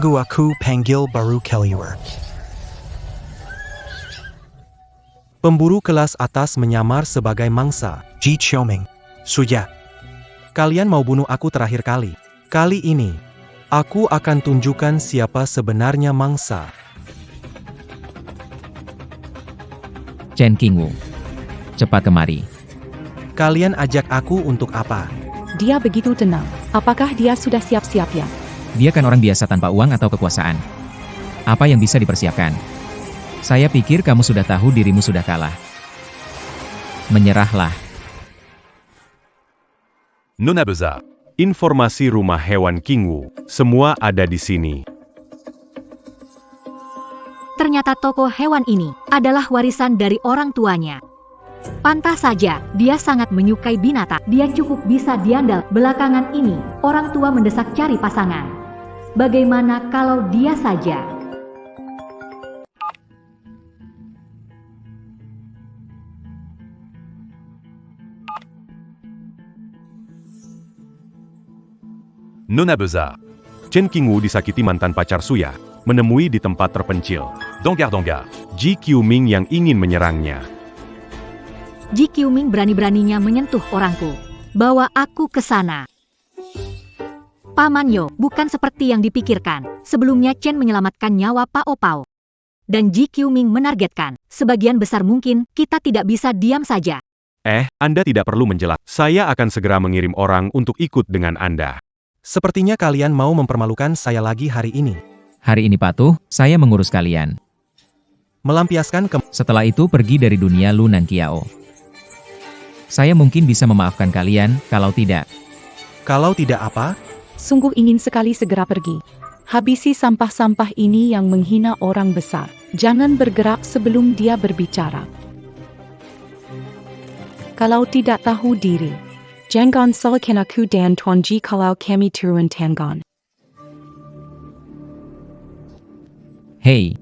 Aku panggil baru keluar. Pemburu kelas atas menyamar sebagai mangsa. Ji Xiaoming. Suya. Kalian mau bunuh aku terakhir kali. Kali ini, aku akan tunjukkan siapa sebenarnya mangsa. Chen Qingwu, cepat kemari. Kalian ajak aku untuk apa? Dia begitu tenang. Apakah dia sudah siap-siap ya? Dia kan orang biasa tanpa uang atau kekuasaan. Apa yang bisa dipersiapkan? Saya pikir kamu sudah tahu dirimu sudah kalah. Menyerahlah. Nona Besar. Informasi rumah hewan Qingwu. Semua ada di sini. Ternyata toko hewan ini adalah warisan dari orang tuanya. Pantas saja, dia sangat menyukai binatang. Dia cukup bisa diandal. Belakangan ini, orang tua mendesak cari pasangan. Bagaimana kalau dia saja? Nona Besar. Chen Qingwu disakiti mantan pacar Suya, menemui di tempat terpencil. Donggar-donggar. Ji Qiuming yang ingin menyerangnya. Ji Qiuming berani-beraninya menyentuh orangku. Bawa aku ke sana. Paman Yo, bukan seperti yang dipikirkan. Sebelumnya Chen menyelamatkan nyawa Pao Pao. Dan Ji Qiuming menargetkan, sebagian besar mungkin kita tidak bisa diam saja. Anda tidak perlu menjelaskan. Saya akan segera mengirim orang untuk ikut dengan Anda. Sepertinya kalian mau mempermalukan saya lagi hari ini. Hari ini patuh, saya mengurus kalian. Melampiaskan ke... Setelah itu pergi dari dunia Lu Nanqiao. Saya mungkin bisa memaafkan kalian, kalau tidak. Kalau tidak apa? Sungguh ingin sekali segera pergi. Habisi sampah-sampah ini yang menghina orang besar. Jangan bergerak sebelum dia berbicara. Kalau tidak tahu diri, jangan salahkan aku dan Tuan Ji kalau kami turun tangan. Hei,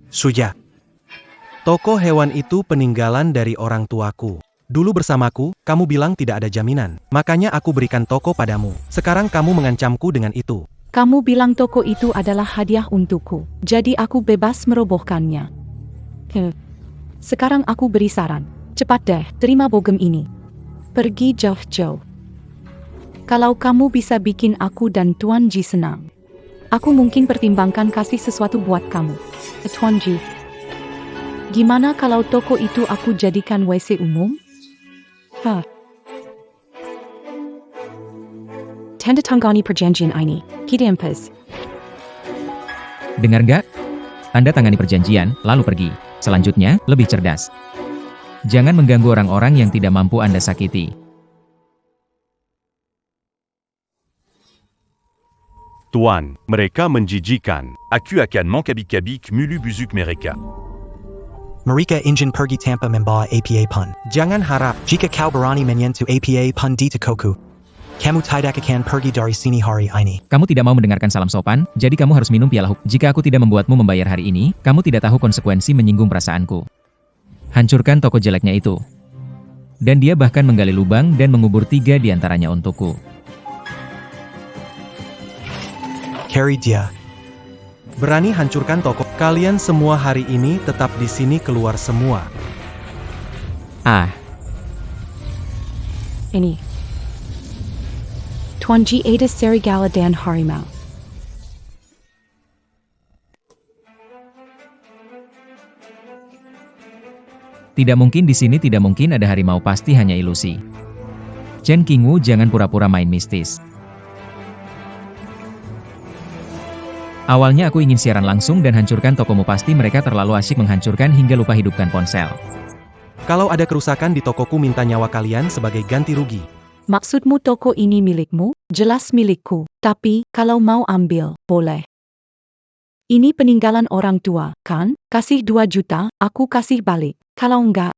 Suya. Toko hewan itu peninggalan dari orang tuaku. Dulu bersamaku, kamu bilang tidak ada jaminan. Makanya aku berikan toko padamu. Sekarang kamu mengancamku dengan itu. Kamu bilang toko itu adalah hadiah untukku. Jadi aku bebas merobohkannya. Sekarang aku beri saran. Cepat deh, terima bogem ini. Pergi jauh-jauh. Kalau kamu bisa bikin aku dan Tuan Ji senang, aku mungkin pertimbangkan kasih sesuatu buat kamu. Tuan Ji, gimana kalau toko itu aku jadikan WC umum? Tanda tangani perjanjian ini. Kita empas. dengar gak? Anda tangani perjanjian, lalu pergi. Selanjutnya, lebih cerdas. Jangan mengganggu orang-orang yang tidak mampu Anda sakiti. Tuan, mereka menjijikan. Aku akan mengkabik-kabik mulu buzuk mereka. Mereka ingin pergi tanpa membawa APA pun. Jangan harap, jika kau berani menyentuh APA pun di tokoku, kamu tidak akan pergi dari sini hari ini. Kamu tidak mau mendengarkan salam sopan, jadi kamu harus minum piala hukum. Jika aku tidak membuatmu membayar hari ini, kamu tidak tahu konsekuensi menyinggung perasaanku. Hancurkan toko jeleknya itu. Dan dia bahkan menggali lubang dan mengubur 3 di antaranya untukku. Carry dia. Berani hancurkan toko. Kalian semua hari ini tetap di sini keluar semua. Ini. Tuan Ji ada serigala dan harimau. Tidak mungkin di sini, tidak mungkin ada harimau, pasti hanya ilusi. Chen Qingwu, jangan pura-pura main mistis. Awalnya aku ingin siaran langsung dan hancurkan tokomu, pasti mereka terlalu asyik menghancurkan hingga lupa hidupkan ponsel. Kalau ada kerusakan di tokoku, minta nyawa kalian sebagai ganti rugi. Maksudmu toko ini milikmu? Jelas milikku. Tapi, kalau mau ambil, boleh. Ini peninggalan orang tua, kan? Kasih 2 juta, aku kasih balik. Kalau enggak,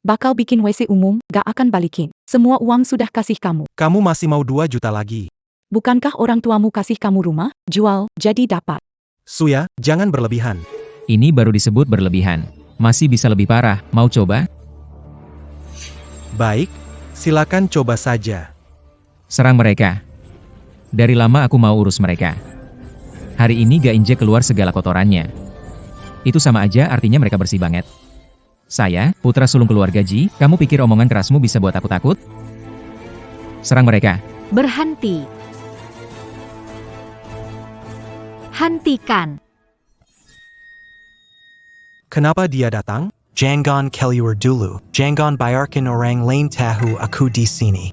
bakal bikin WC umum, gak akan balikin. Semua uang sudah kasih kamu. Kamu masih mau 2 juta lagi? Bukankah orang tuamu kasih kamu rumah? Jual, jadi dapat. Suya, jangan berlebihan. Ini baru disebut berlebihan. Masih bisa lebih parah, mau coba? Baik, silakan coba saja. Serang mereka. Dari lama aku mau urus mereka. Hari ini Gainje keluar segala kotorannya. Itu sama aja artinya mereka bersih banget. Saya, putra sulung keluarga Ji, kamu pikir omongan kerasmu bisa buat aku takut? Serang mereka. Berhenti. Hentikan. Kenapa dia datang? Jangan keluar dulu. Jangan biarkan orang lain tahu aku di sini.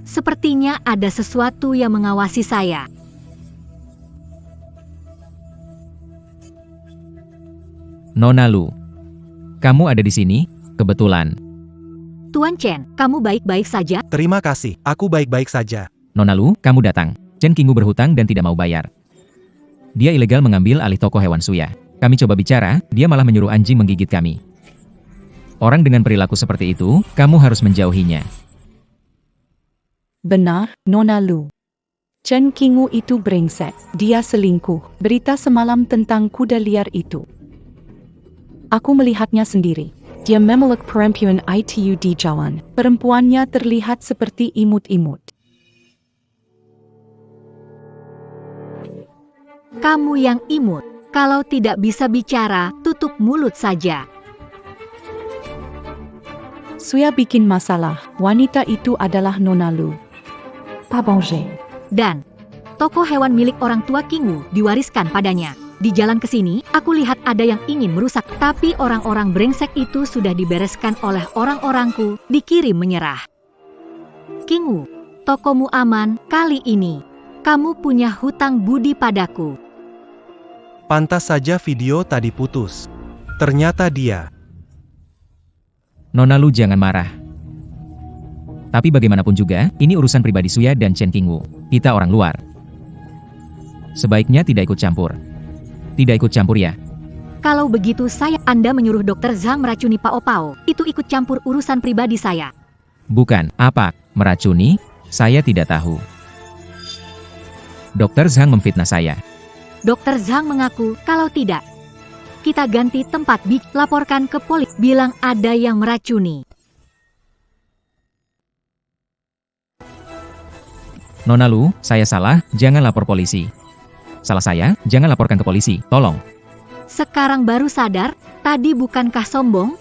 Sepertinya ada sesuatu yang mengawasi saya. Nona Lu. Kamu ada di sini? Kebetulan. Tuan Chen, kamu baik-baik saja? Terima kasih, aku baik-baik saja. Nona Lu, kamu datang. Chen Qingwu berhutang dan tidak mau bayar. Dia ilegal mengambil alih toko hewan Suya. Kami coba bicara, dia malah menyuruh anjing menggigit kami. Orang dengan perilaku seperti itu, kamu harus menjauhinya. Benar, Nona Lu. Chen Qingwu itu brengsek. Dia selingkuh. Berita semalam tentang kuda liar itu. Aku melihatnya sendiri. Dia memeluk perempuan itu di jalan. Perempuannya terlihat seperti imut-imut. Kamu yang imut. Kalau tidak bisa bicara, tutup mulut saja. Suya bikin masalah. Wanita itu adalah Nona Lu. Pabonge. Dan toko hewan milik orang tua Qingwu diwariskan padanya. Di jalan ke sini, aku lihat ada yang ingin merusak, tapi orang-orang brengsek itu sudah dibereskan oleh orang-orangku, dikirim menyerah. Qingwu, tokomu aman kali ini. Kamu punya hutang budi padaku. Pantas saja video tadi putus. Ternyata dia. Nona Lu jangan marah. Tapi bagaimanapun juga, ini urusan pribadi Suya dan Chen Qingwu. Kita orang luar. Sebaiknya tidak ikut campur. Tidak ikut campur ya. Kalau begitu Anda menyuruh Dr. Zhang meracuni Pao Pao. Itu ikut campur urusan pribadi saya. Bukan, apa? Meracuni? Saya tidak tahu. Dr. Zhang memfitnah saya. Dr. Zhang mengaku kalau tidak. Kita ganti tempat, laporkan ke polisi, bilang ada yang meracuni. Nona Lu, saya salah, jangan lapor polisi. Salah saya, jangan laporkan ke polisi, tolong. Sekarang baru sadar, tadi bukankah sombong?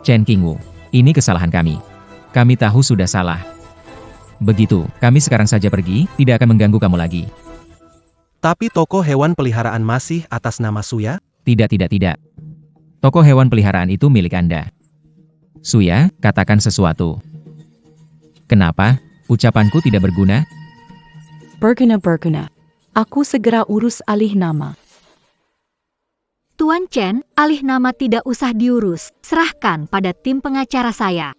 Chen Qingwu, ini kesalahan kami. Kami tahu sudah salah. Begitu, kami sekarang saja pergi, tidak akan mengganggu kamu lagi. Tapi toko hewan peliharaan masih atas nama Suya? Tidak. Toko hewan peliharaan itu milik Anda. Suya, katakan sesuatu. Kenapa? Ucapanku tidak berguna? Berguna. Aku segera urus alih nama. Tuan Chen, alih nama tidak usah diurus, serahkan pada tim pengacara saya.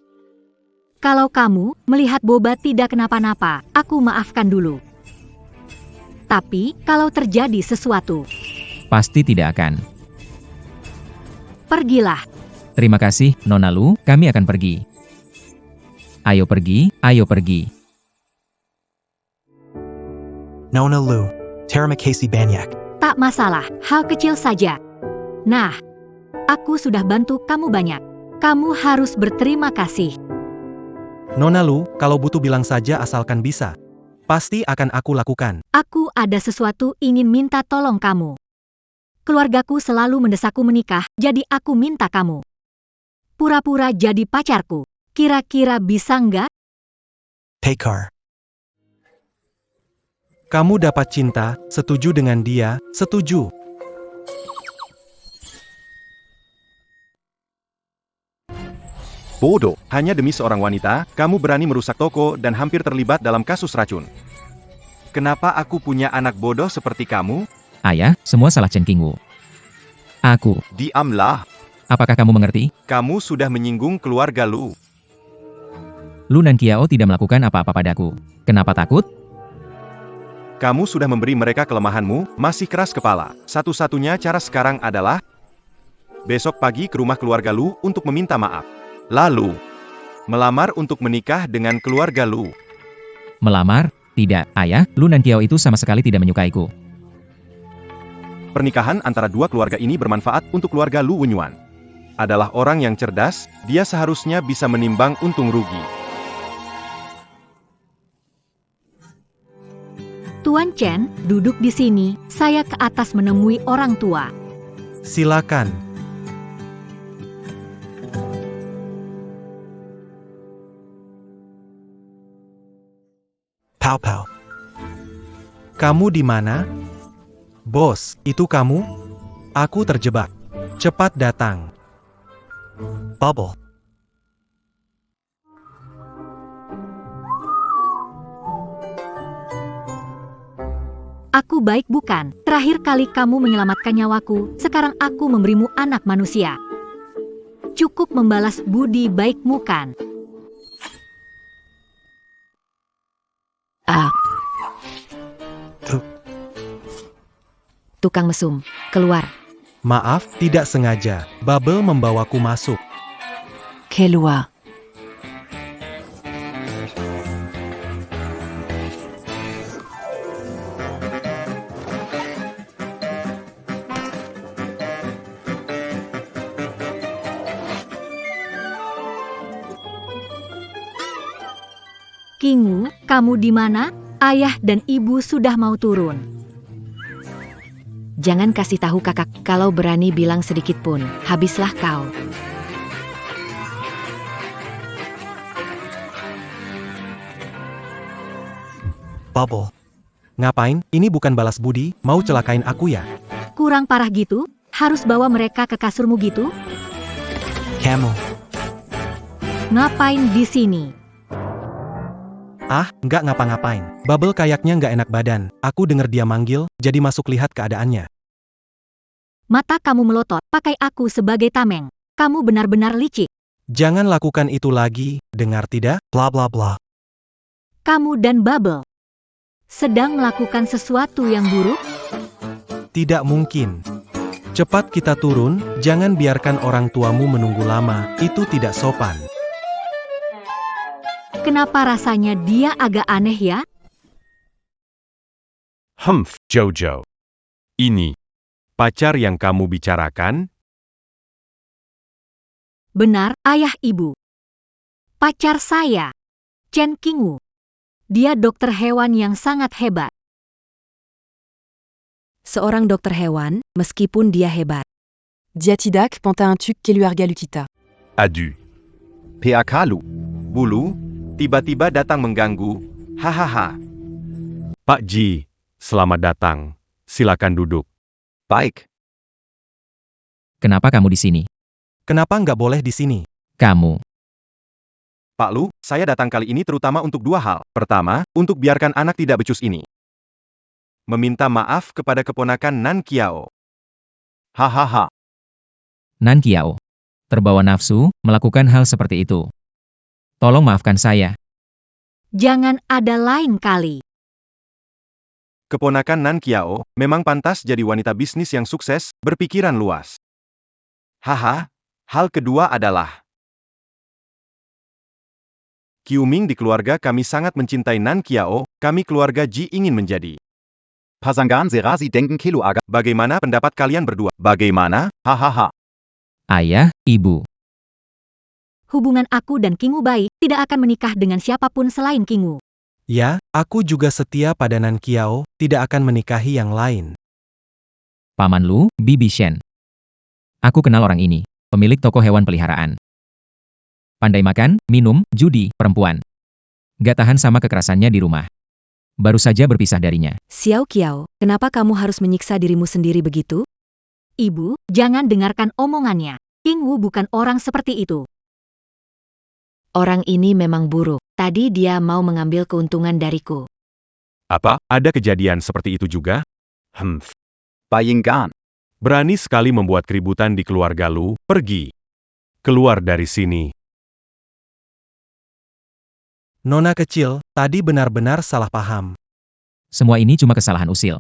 Kalau kamu melihat Boba tidak kenapa-napa, aku maafkan dulu. Tapi, kalau terjadi sesuatu, Pasti tidak akan. pergilah. Terima kasih, Nona Lu, kami akan pergi. Ayo pergi. Nona Lu, terima kasih banyak. Tak masalah, hal kecil saja. Nah, aku sudah bantu kamu banyak. Kamu harus berterima kasih. Nona Lu, kalau butuh bilang saja asalkan bisa. Pasti akan aku lakukan. Aku ada sesuatu ingin minta tolong kamu. Keluargaku selalu mendesakku menikah, jadi aku minta kamu. Pura-pura jadi pacarku. Kira-kira bisa nggak? Pekar. Kamu dapat cinta, setuju dengan dia, setuju. Bodoh, hanya demi seorang wanita, kamu berani merusak toko dan hampir terlibat dalam kasus racun. Kenapa aku punya anak bodoh seperti kamu? Ayah, semua salah Chen Qingwu. Aku. Diamlah, Apakah kamu mengerti? kamu sudah menyinggung keluarga Lu. Lu dan Kiao tidak melakukan apa-apa padaku. Kenapa takut? Kamu sudah memberi mereka kelemahanmu, masih keras kepala. Satu-satunya cara sekarang adalah besok pagi ke rumah keluarga Lu untuk meminta maaf. Lalu, melamar untuk menikah dengan keluarga Lu. Melamar? Tidak, ayah, Lu dan Kiao itu sama sekali tidak menyukaiku. Pernikahan antara dua keluarga ini bermanfaat untuk keluarga Lu Wenyuan. Adalah orang yang cerdas, dia seharusnya bisa menimbang untung rugi. Tuan Chen, duduk di sini, saya ke atas menemui orang tua. Silakan. Pau Pau. Kamu di mana? Bos, itu kamu? Aku terjebak. Cepat datang. Bubble. Aku baik bukan? Terakhir kali kamu menyelamatkan nyawaku, sekarang aku memberimu anak manusia. Cukup membalas budi baikmu kan? Tukang mesum, keluar. Maaf, tidak sengaja. Bubble membawaku masuk. Keluar. Kingu, kamu di mana? Ayah dan ibu sudah mau turun. Jangan kasih tahu kakak, kalau berani bilang sedikit pun, habislah kau. Bubble. Ngapain? Ini bukan balas budi, mau celakain aku ya? Kurang parah gitu? Harus bawa mereka ke kasurmu gitu? Kamu. Ngapain di sini? Ah, nggak ngapa-ngapain. Bubble kayaknya nggak enak badan. Aku denger dia manggil, jadi masuk lihat keadaannya. Mata kamu melotot, pakai aku sebagai tameng. Kamu benar-benar licik. Jangan lakukan itu lagi, dengar tidak? Bla bla bla. Kamu dan Bubble sedang melakukan sesuatu yang buruk? Tidak mungkin. Cepat kita turun, jangan biarkan orang tuamu menunggu lama, itu tidak sopan. Kenapa rasanya dia agak aneh ya? Humph, Jojo. Ini pacar yang kamu bicarakan? Benar, ayah ibu. Pacar saya, Chen Qingwu. Dia dokter hewan yang sangat hebat. Seorang dokter hewan, meskipun dia hebat. Dia tidak panta un truc keluarga Lutita. Adu. PAK Lu. Bulu, tiba-tiba datang mengganggu. Hahaha. Pak Ji, selamat datang. Silakan duduk. Baik. Kenapa kamu di sini? Kenapa nggak boleh di sini? Kamu. Pak Lu, saya datang kali ini terutama untuk dua hal. Pertama, untuk biarkan anak tidak becus ini meminta maaf kepada keponakan Nan Kiao. Hahaha. Nan Kiao. Terbawa nafsu, melakukan hal seperti itu. Tolong maafkan saya. Jangan ada lain kali. Keponakan Nan Kiao memang pantas jadi wanita bisnis yang sukses, berpikiran luas. Haha. Hal kedua adalah Qiuming di keluarga kami sangat mencintai Nan Kiao, kami keluarga Ji ingin menjadi pasangan serasi dengen kilo aga. Bagaimana pendapat kalian berdua? Bagaimana? Hahaha. Ayah, ibu. Hubungan aku dan Qingwu baik, tidak akan menikah dengan siapapun selain Qingwu. Ya, aku juga setia pada Nan Kiao, tidak akan menikahi yang lain. Paman Lu, Bibi Shen. Aku kenal orang ini, pemilik toko hewan peliharaan. Pandai makan, minum, judi, perempuan. Gak tahan sama kekerasannya di rumah. Baru saja berpisah darinya. Xiao Qiao, kenapa kamu harus menyiksa dirimu sendiri begitu? Ibu, jangan dengarkan omongannya. Qingwu bukan orang seperti itu. Orang ini memang buruk. Tadi dia mau mengambil keuntungan dariku. Apa? Ada kejadian seperti itu juga? Humph. Bayangkan. Berani sekali membuat keributan di keluarga Lu, pergi. Keluar dari sini. Nona kecil, tadi benar-benar salah paham. Semua ini cuma kesalahan usil.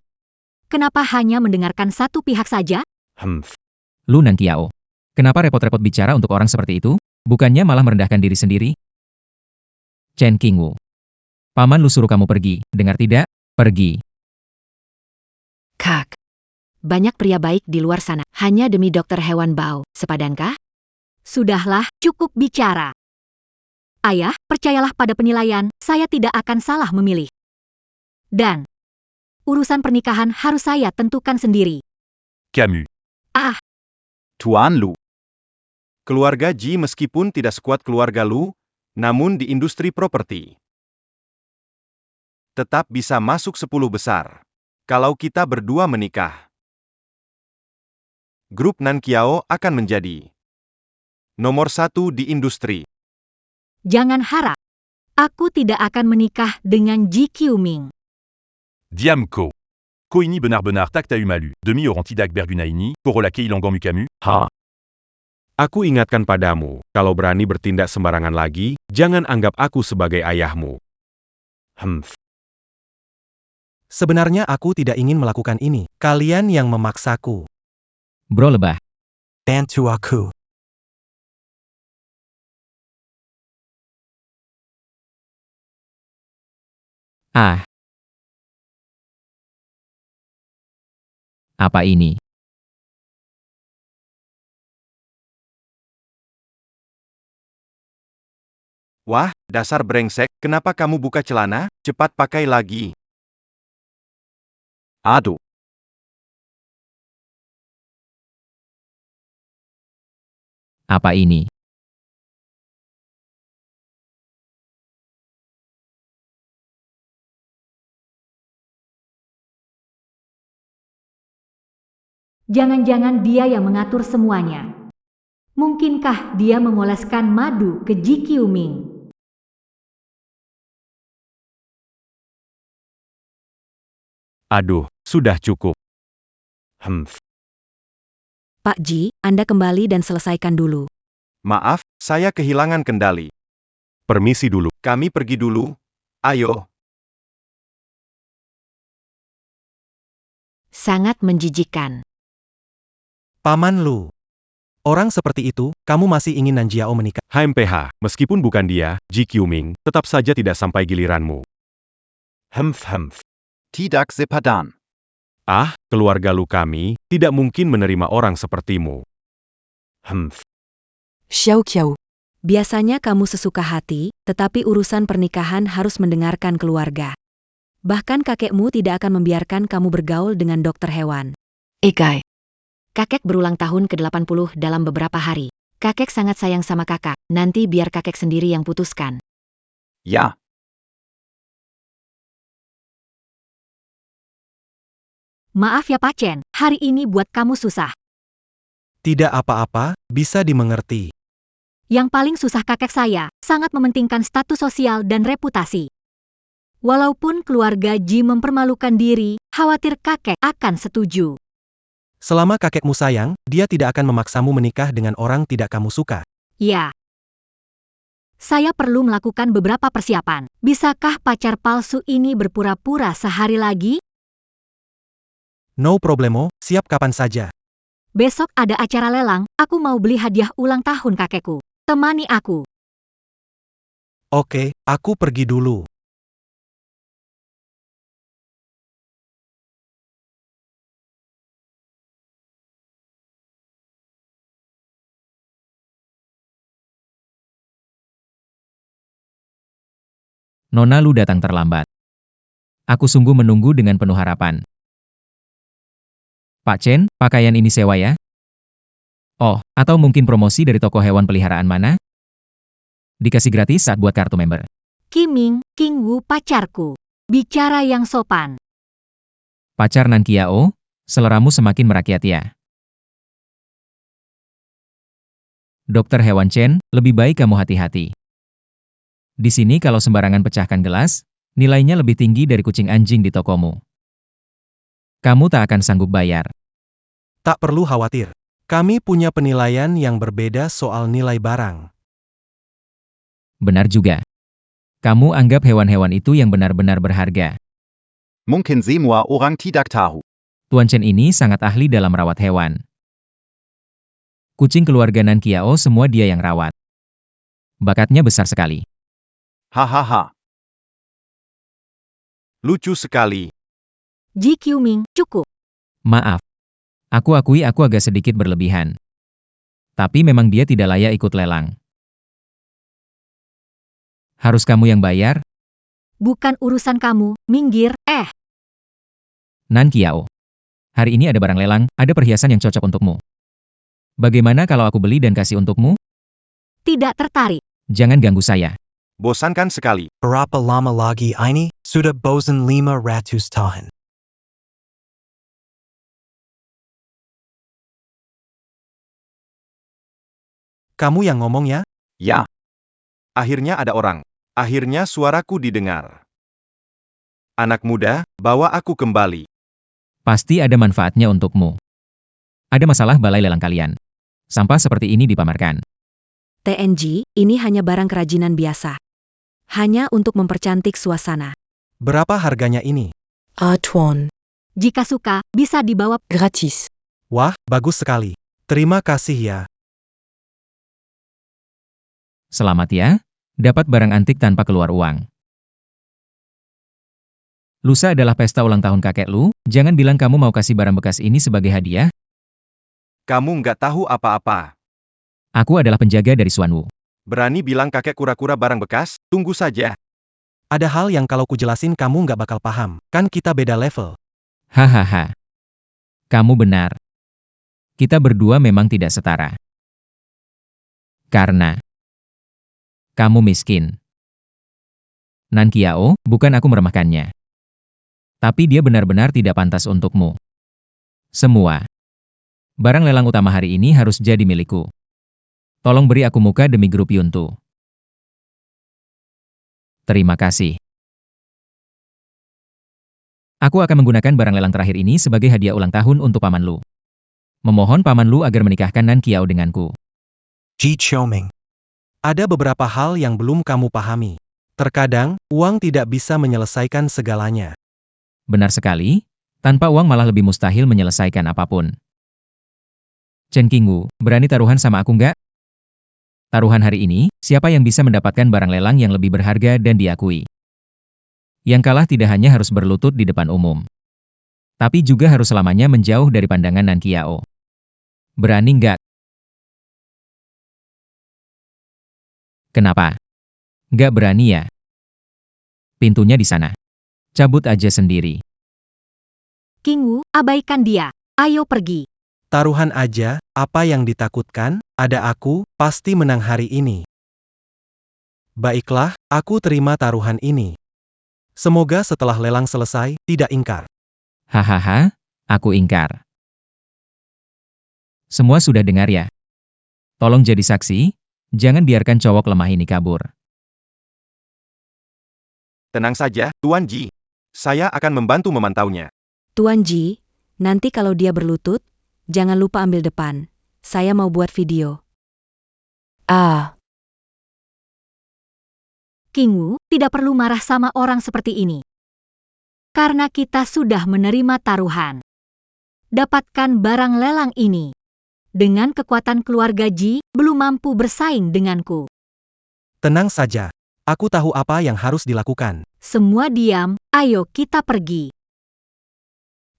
Kenapa hanya mendengarkan satu pihak saja? Humph. Lu Nan Kiao. Kenapa repot-repot bicara untuk orang seperti itu? Bukannya malah merendahkan diri sendiri? Chen Qingwu. Paman Lu suruh kamu pergi, dengar tidak? Pergi. Kak. Banyak pria baik di luar sana, hanya demi dokter hewan Bao, sepadankah? Sudahlah, cukup bicara. Ayah, percayalah pada penilaian, saya tidak akan salah memilih. Dan Urusan pernikahan harus saya tentukan sendiri. Camus. Ah, Tuan Lu. Keluarga Ji meskipun tidak sekuat keluarga Lu, namun di industri properti tetap bisa masuk 10 besar. Kalau kita berdua menikah, grup Nankiao akan menjadi nomor 1 di industri. jangan harap. Aku tidak akan menikah dengan Ji Qiuming. Diamco. Koini Benar-Benar Takta Umalu. Demi Orantidak Bergunaini. Porola Keilangan Mukamu. Ha. Aku ingatkan padamu, kalau berani bertindak sembarangan lagi, jangan anggap aku sebagai ayahmu. Sebenarnya aku tidak ingin melakukan ini. Kalian yang memaksaku. Bro lebah. Bantu aku. Ah. Apa ini? Wah, dasar brengsek, kenapa kamu buka celana? Cepat pakai lagi. Aduh. Apa ini? Jangan-jangan dia yang mengatur semuanya. Mungkinkah dia mengoleskan madu ke Ji Qiuming? Aduh, sudah cukup. Pak Ji, Anda kembali dan selesaikan dulu. Maaf, saya kehilangan kendali. Permisi dulu. Kami pergi dulu. Ayo. Sangat menjijikan. Paman Lu. Orang seperti itu, kamu masih ingin Nanjiao menikah? HMPH, meskipun bukan dia, Ji Qiuming, tetap saja tidak sampai giliranmu. Tidak sepadan. Ah, keluarga Lu kami, tidak mungkin menerima orang sepertimu. Xiao Qiao. Biasanya kamu sesuka hati, tetapi urusan pernikahan harus mendengarkan keluarga. Bahkan kakekmu tidak akan membiarkan kamu bergaul dengan dokter hewan. Egai. Kakek berulang tahun ke-80 dalam beberapa hari. Kakek sangat sayang sama kakak, nanti biar kakek sendiri yang putuskan. Ya. Maaf ya Pak Chen, hari ini buat kamu susah. Tidak apa-apa, bisa dimengerti. Yang paling susah kakek saya, sangat mementingkan status sosial dan reputasi. Walaupun keluarga Ji mempermalukan diri, khawatir kakek akan setuju. Selama kakekmu sayang, dia tidak akan memaksamu menikah dengan orang tidak kamu suka. Ya. Saya perlu melakukan beberapa persiapan. Bisakah pacar palsu ini berpura-pura sehari lagi? No problemo, siap kapan saja. Besok ada acara lelang, aku mau beli hadiah ulang tahun kakekku. Temani aku. Oke, aku pergi dulu. Nona Lu datang terlambat. Aku sungguh menunggu dengan penuh harapan. Pak Chen, pakaian ini sewa ya? Oh, atau mungkin promosi dari toko hewan peliharaan mana? Dikasih gratis saat buat kartu member. Kiming, King Wu pacarku. Bicara yang sopan. Pacar Nankiao, seleramu semakin merakyat ya. Dokter hewan Chen, lebih baik kamu hati-hati. Di sini kalau sembarangan pecahkan gelas, nilainya lebih tinggi dari kucing anjing di tokomu. Kamu tak akan sanggup bayar. Tak perlu khawatir. Kami punya penilaian yang berbeda soal nilai barang. Benar juga. Kamu anggap hewan-hewan itu yang benar-benar berharga. Mungkin semua orang tidak tahu. Tuan Chen ini sangat ahli dalam rawat hewan. Kucing keluarga Nankiao semua dia yang rawat. Bakatnya besar sekali. Hahaha. Lucu sekali. Ji Qiuming, cukup. Maaf. Aku akui aku agak sedikit berlebihan. Tapi memang dia tidak layak ikut lelang. Harus kamu yang bayar? Bukan urusan kamu, minggir, Nan Qiao. Hari ini ada barang lelang, ada perhiasan yang cocok untukmu. Bagaimana kalau aku beli dan kasih untukmu? Tidak tertarik. Jangan ganggu saya. Bosankan sekali. Berapa lama lagi ini? Sudah bosan 500 tahun. Kamu yang ngomong ya? Ya. Akhirnya ada orang. Akhirnya suaraku didengar. Anak muda, bawa aku kembali. Pasti ada manfaatnya untukmu. Ada masalah balai lelang kalian. Sampah seperti ini dipamerkan. TNG, ini hanya barang kerajinan biasa. Hanya untuk mempercantik suasana. Berapa harganya ini? Tuan. Jika suka, bisa dibawa. Gratis. Wah, bagus sekali. Terima kasih ya. Selamat ya, dapat barang antik tanpa keluar uang. Lusa adalah pesta ulang tahun kakek Lu, jangan bilang kamu mau kasih barang bekas ini sebagai hadiah. Kamu nggak tahu apa-apa. Aku adalah penjaga dari Xuanwu. Berani bilang kakek kura-kura barang bekas? Tunggu saja. Ada hal yang kalau kujelasin kamu nggak bakal paham. Kan kita beda level. Hahaha. Kamu benar. Kita berdua memang tidak setara. Karena kamu miskin. Nan Qiao, bukan aku meremehkannya. Tapi dia benar-benar tidak pantas untukmu. Semua barang lelang utama hari ini harus jadi milikku. Tolong beri aku muka demi grup Yuntu. Terima kasih. Aku akan menggunakan barang lelang terakhir ini sebagai hadiah ulang tahun untuk Paman Lu. Memohon Paman Lu agar menikahkan Nan Qiao denganku. Ji Xiaoming. Ada beberapa hal yang belum kamu pahami. Terkadang, uang tidak bisa menyelesaikan segalanya. Benar sekali, tanpa uang malah lebih mustahil menyelesaikan apapun. Chen Qingwu, berani taruhan sama aku nggak? Taruhan hari ini, siapa yang bisa mendapatkan barang lelang yang lebih berharga dan diakui? Yang kalah tidak hanya harus berlutut di depan umum, tapi juga harus selamanya menjauh dari pandangan Nan Qiao. Berani nggak? Kenapa? Nggak berani ya? Pintunya di sana. Cabut aja sendiri. Qingwu, abaikan dia. Ayo pergi. Taruhan aja, apa yang ditakutkan? Ada aku, pasti menang hari ini. Baiklah, aku terima taruhan ini. Semoga setelah lelang selesai, tidak ingkar. Hahaha, aku ingkar. Semua sudah dengar ya? Tolong jadi saksi, jangan biarkan cowok lemah ini kabur. Tenang saja, Tuan Ji. Saya akan membantu memantaunya. Tuan Ji, nanti kalau dia berlutut, jangan lupa ambil depan. Saya mau buat video. Qingwu, tidak perlu marah sama orang seperti ini. Karena kita sudah menerima taruhan. Dapatkan barang lelang ini. Dengan kekuatan keluarga Ji, belum mampu bersaing denganku. Tenang saja. Aku tahu apa yang harus dilakukan. Semua diam, ayo kita pergi.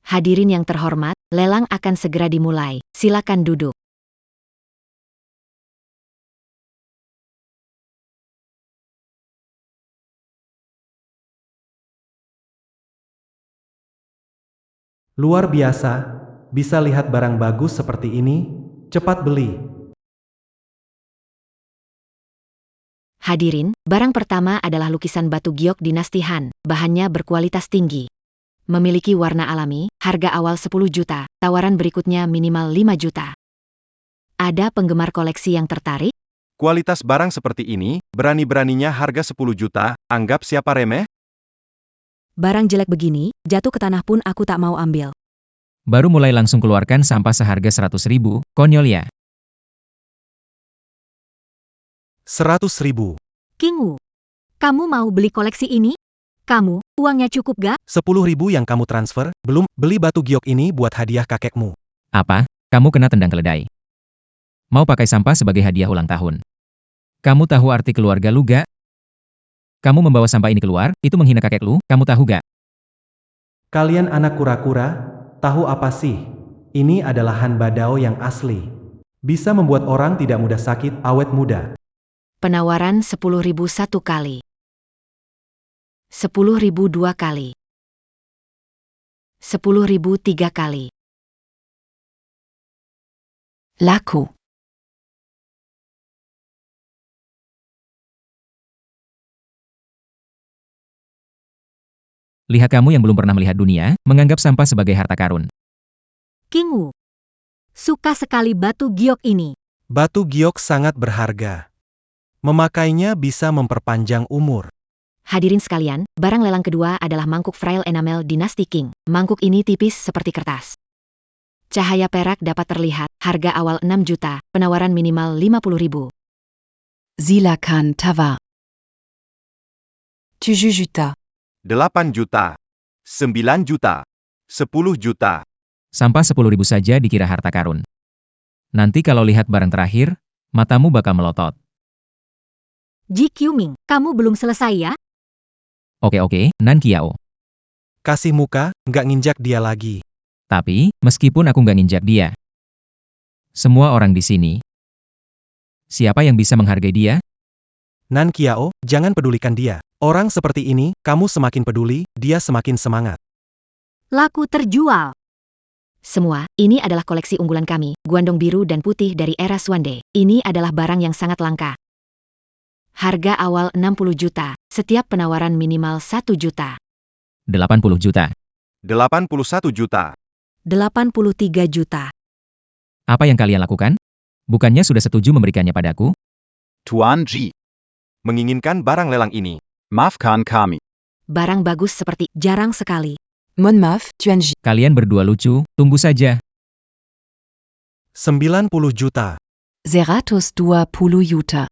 Hadirin yang terhormat, lelang akan segera dimulai. Silakan duduk. Luar biasa, bisa lihat barang bagus seperti ini, cepat beli. Hadirin, barang pertama adalah lukisan batu giok dinasti Han, bahannya berkualitas tinggi. Memiliki warna alami, harga awal 10 juta, tawaran berikutnya minimal 5 juta. Ada penggemar koleksi yang tertarik? Kualitas barang seperti ini, berani-beraninya harga 10 juta, anggap siapa remeh? Barang jelek begini, jatuh ke tanah pun aku tak mau ambil. Baru mulai langsung keluarkan sampah seharga 100.000, konyol ya. 100.000. Qingwu, kamu mau beli koleksi ini? Kamu, uangnya cukup gak? 10.000 yang kamu transfer, belum beli batu giok ini buat hadiah kakekmu. Apa? Kamu kena tendang keledai. Mau pakai sampah sebagai hadiah ulang tahun. Kamu tahu arti keluarga lu gak? Kamu membawa sampah ini keluar, itu menghina kakek lu, kamu tahu gak? Kalian anak kura-kura, tahu apa sih? Ini adalah Han Badao yang asli. Bisa membuat orang tidak mudah sakit, awet muda. Penawaran 10.000 satu kali. 10.000 dua kali. 10.000 3 kali. Laku. Lihat kamu yang belum pernah melihat dunia, menganggap sampah sebagai harta karun. King Wu. Suka sekali batu giok ini. Batu giok sangat berharga. Memakainya bisa memperpanjang umur. Hadirin sekalian, barang lelang kedua adalah mangkuk frail enamel dinasti Qing. Mangkuk ini tipis seperti kertas. Cahaya perak dapat terlihat, harga awal 6 juta, penawaran minimal 50.000. Silakan tawar. 7 juta. 8 juta. 9 juta. 10 juta. Sampah 10.000 saja dikira harta karun. Nanti kalau lihat barang terakhir, matamu bakal melotot. Ji Quming, kamu belum selesai ya? Oke, Nan Qiao. Kasih muka, nggak nginjak dia lagi. Tapi, meskipun aku nggak nginjak dia, semua orang di sini, siapa yang bisa menghargai dia? Nan Qiao, jangan pedulikan dia. Orang seperti ini, kamu semakin peduli, dia semakin semangat. Laku terjual. Semua, ini adalah koleksi unggulan kami, guandong biru dan putih dari era Xuande. Ini adalah barang yang sangat langka. Harga awal 60 juta, setiap penawaran minimal 1 juta. 80 juta. 81 juta. 83 juta. Apa yang kalian lakukan? Bukannya sudah setuju memberikannya padaku? Tuan Ji. Menginginkan barang lelang ini. Maafkan kami. Barang bagus seperti jarang sekali. Mon Maaf, Tuan Ji. Kalian berdua lucu, tunggu saja. 90 juta. 120 juta.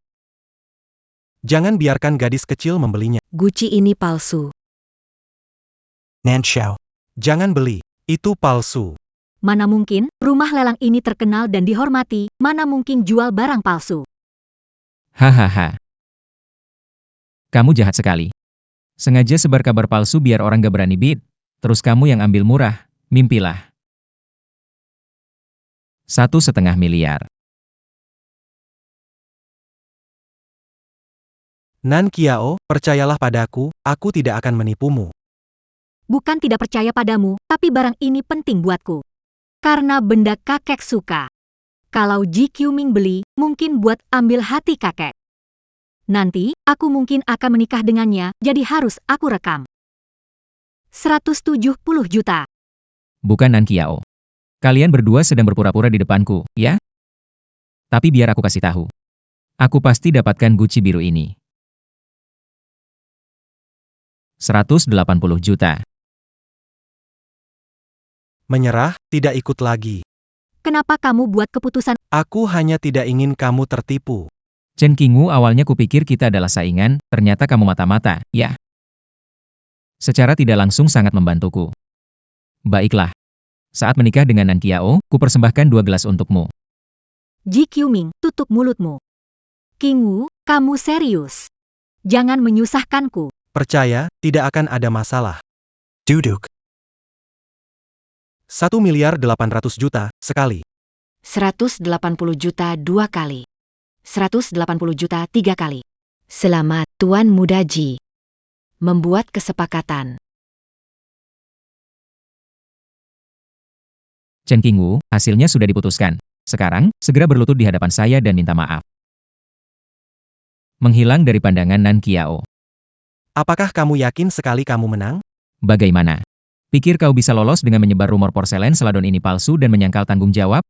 Jangan biarkan gadis kecil membelinya. Gucci ini palsu. Nan Xiao. Jangan beli. Itu palsu. Mana mungkin, rumah lelang ini terkenal dan dihormati, mana mungkin jual barang palsu. Hahaha. Kamu jahat sekali. Sengaja sebar kabar palsu biar orang gak berani bid. Terus kamu yang ambil murah, mimpilah. 1,5 miliar. Nan Qiao, percayalah padaku, aku tidak akan menipumu. Bukan tidak percaya padamu, tapi barang ini penting buatku. Karena benda kakek suka. Kalau Ji Quming beli, mungkin buat ambil hati kakek. Nanti, aku mungkin akan menikah dengannya, jadi harus aku rekam. 170 juta. Bukan Nan Qiao. Kalian berdua sedang berpura-pura di depanku, ya? Tapi biar aku kasih tahu. Aku pasti dapatkan Gucci biru ini. 180 juta. Menyerah, tidak ikut lagi. Kenapa kamu buat keputusan? Aku hanya tidak ingin kamu tertipu. Chen Qingwu, awalnya kupikir kita adalah saingan, ternyata kamu mata-mata, ya? Secara tidak langsung sangat membantuku. Baiklah. Saat menikah dengan Nan Qiao, kupersembahkan 2 gelas untukmu. Ji Quming, tutup mulutmu. King Wu, kamu serius. Jangan menyusahkanku. Percaya, tidak akan ada masalah. Duduk. 1.800.000.000 sekali. 180 juta 2 kali. 180 juta 3 kali. Selamat, Tuan Muda Ji. Membuat kesepakatan. Chen Qingwu, hasilnya sudah diputuskan. Sekarang, segera berlutut di hadapan saya dan minta maaf. Menghilang dari pandangan Nan Qiao. Apakah kamu yakin sekali kamu menang? Bagaimana? Pikir kau bisa lolos dengan menyebar rumor porselen seladon ini palsu dan menyangkal tanggung jawab?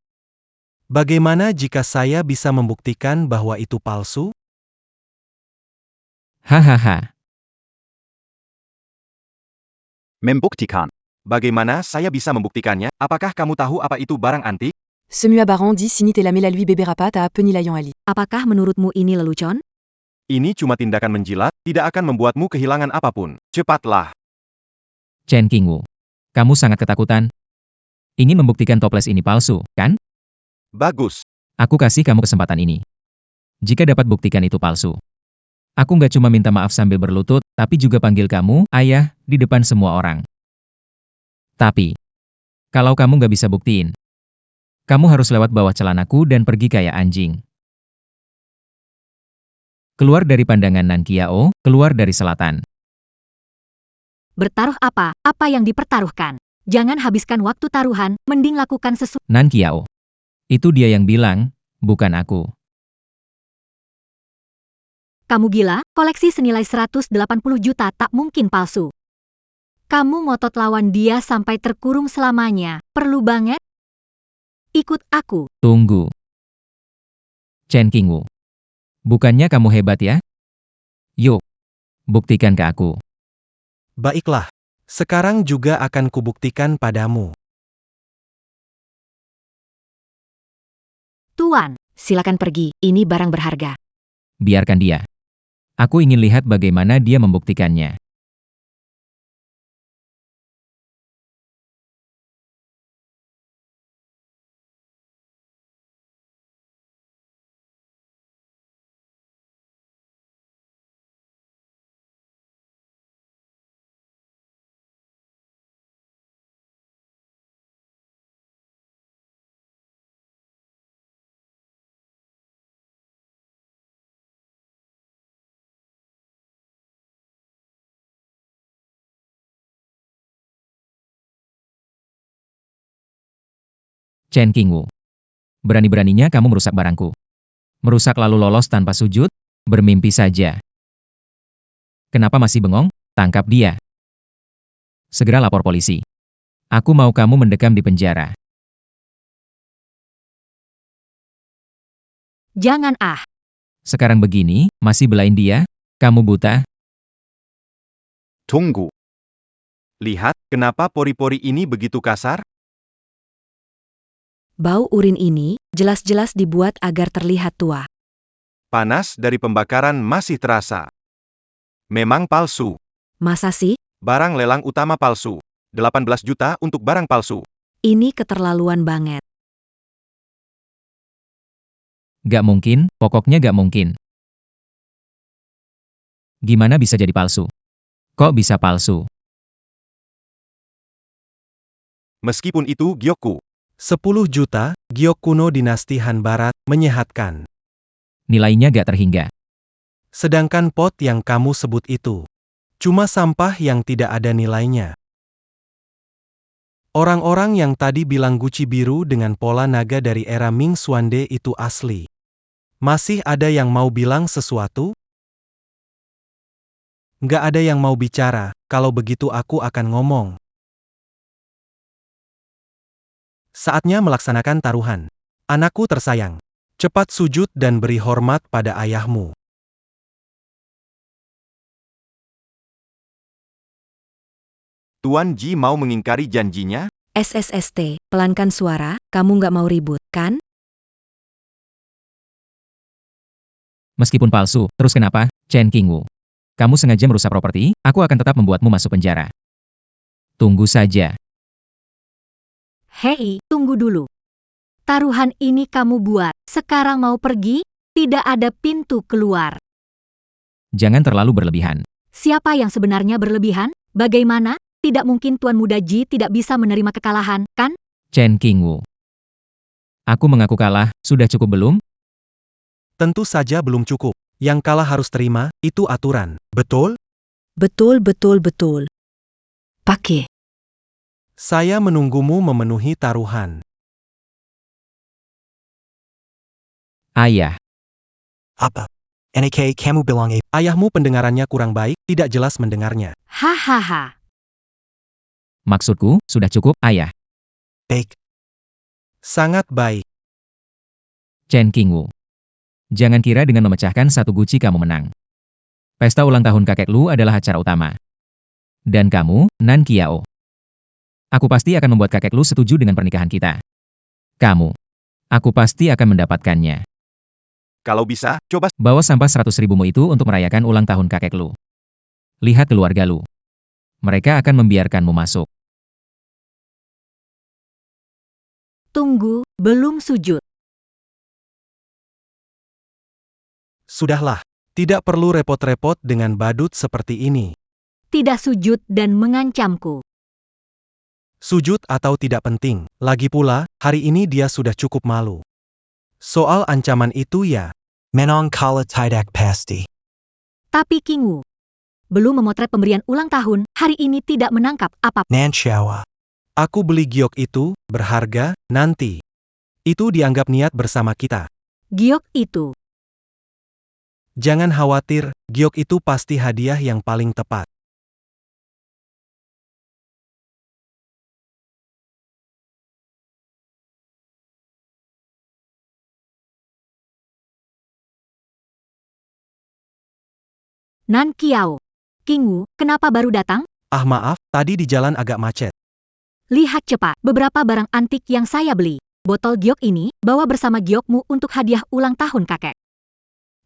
Bagaimana jika saya bisa membuktikan bahwa itu palsu? Hahaha. Membuktikan. Bagaimana saya bisa membuktikannya? Apakah kamu tahu apa itu barang antik? Semua baron dit sinit et la mela lui bébé rapat à penilayon ali. Apakah menurutmu ini lelucon? Ini cuma tindakan menjilat, tidak akan membuatmu kehilangan apapun. Cepatlah. Chen Qingwu. Kamu sangat ketakutan. Ingin membuktikan toples ini palsu, kan? Bagus. Aku kasih kamu kesempatan ini. Jika dapat buktikan itu palsu. Aku nggak cuma minta maaf sambil berlutut, tapi juga panggil kamu, ayah, di depan semua orang. Tapi, kalau kamu nggak bisa buktiin, kamu harus lewat bawah celanaku dan pergi kayak anjing. Keluar dari pandangan Nan Qiao, keluar dari selatan. Bertaruh apa? Apa yang dipertaruhkan? Jangan habiskan waktu taruhan, mending lakukan sesuatu. Nan Qiao. Itu dia yang bilang, bukan aku. Kamu gila, koleksi senilai 180 juta tak mungkin palsu. Kamu ngotot lawan dia sampai terkurung selamanya, perlu banget? Ikut aku. Tunggu. Chen Qingwu. Bukannya kamu hebat ya? Yuk, buktikan ke aku. Baiklah. Sekarang juga akan kubuktikan padamu. Tuan, Silakan pergi, ini barang berharga. Biarkan dia. Aku ingin lihat bagaimana dia membuktikannya. Chen Qingwu. Berani-beraninya kamu merusak barangku. Merusak lalu lolos tanpa sujud? Bermimpi saja. Kenapa masih bengong? Tangkap dia. Segera lapor polisi. Aku mau kamu mendekam di penjara. jangan Sekarang begini, masih belain dia? Kamu buta? Tunggu. Lihat, kenapa pori-pori ini begitu kasar? Bau urin ini jelas-jelas dibuat agar terlihat tua. Panas dari pembakaran masih terasa. Memang palsu. Masa sih? Barang lelang utama palsu. 18 juta untuk barang palsu. Ini keterlaluan banget. Gak mungkin, pokoknya gak mungkin. Gimana bisa jadi palsu? Kok bisa palsu? Meskipun itu Gyoku. 10 juta, giok kuno dinasti Han Barat, menyehatkan. Nilainya gak terhingga. Sedangkan pot yang kamu sebut itu, cuma sampah yang tidak ada nilainya. Orang-orang yang tadi bilang guci biru dengan pola naga dari era Ming Xuande itu asli. Masih ada yang mau bilang sesuatu? Nggak ada yang mau bicara, kalau begitu aku akan ngomong. Saatnya melaksanakan taruhan. Anakku tersayang. Cepat sujud dan beri hormat pada ayahmu. Tuan Ji mau mengingkari janjinya? SSST, pelankan suara, kamu nggak mau ribut, kan? Meskipun palsu, terus kenapa, Chen Qingwu? Kamu sengaja merusak properti, aku akan tetap membuatmu masuk penjara. Tunggu saja. Hei, tunggu dulu. Taruhan ini kamu buat, sekarang mau pergi? Tidak ada pintu keluar. Jangan terlalu berlebihan. Siapa yang sebenarnya berlebihan? Bagaimana? Tidak mungkin Tuan Muda Ji tidak bisa menerima kekalahan, kan? Chen Qingwu. Aku mengaku kalah, sudah cukup belum? Tentu saja belum cukup. Yang kalah harus terima, itu aturan. Betul? Betul, betul, betul. Pakai. Saya menunggumu memenuhi taruhan. Ayah. Apa? NK kamu bilang ayahmu pendengarannya kurang baik, tidak jelas mendengarnya. Hahaha. Maksudku, sudah cukup, ayah. Baik. Sangat baik. Chen Qingwu. Jangan kira dengan memecahkan satu guci kamu menang. Pesta ulang tahun kakek Lu adalah acara utama. Dan kamu, Nan Qiao. Aku pasti akan membuat kakek Lu setuju dengan pernikahan kita. Kamu. Aku pasti akan mendapatkannya. Kalau bisa, coba. Bawa sampah 100.000-mu itu untuk merayakan ulang tahun kakek Lu. Lihat keluarga Lu. Mereka akan membiarkanmu masuk. Tunggu, belum sujud. Sudahlah. Tidak perlu repot-repot dengan badut seperti ini. Tidak sujud dan mengancamku. Sujud atau tidak penting. Lagi pula, hari ini dia sudah cukup malu. Soal ancaman itu ya. Menong kala tidak pasti. Tapi Qingwu belum memotret pemberian ulang tahun, hari ini tidak menangkap apa. Nan Xiaowa. Aku beli giok itu, berharga, nanti. Itu dianggap niat bersama kita. Giok itu. Jangan khawatir, giok itu pasti hadiah yang paling tepat. Nan Kiao. Kingwu, kenapa baru datang? Ah maaf, tadi di jalan agak macet. Lihat cepat, beberapa barang antik yang saya beli. Botol giok ini, bawa bersama giokmu untuk hadiah ulang tahun kakek.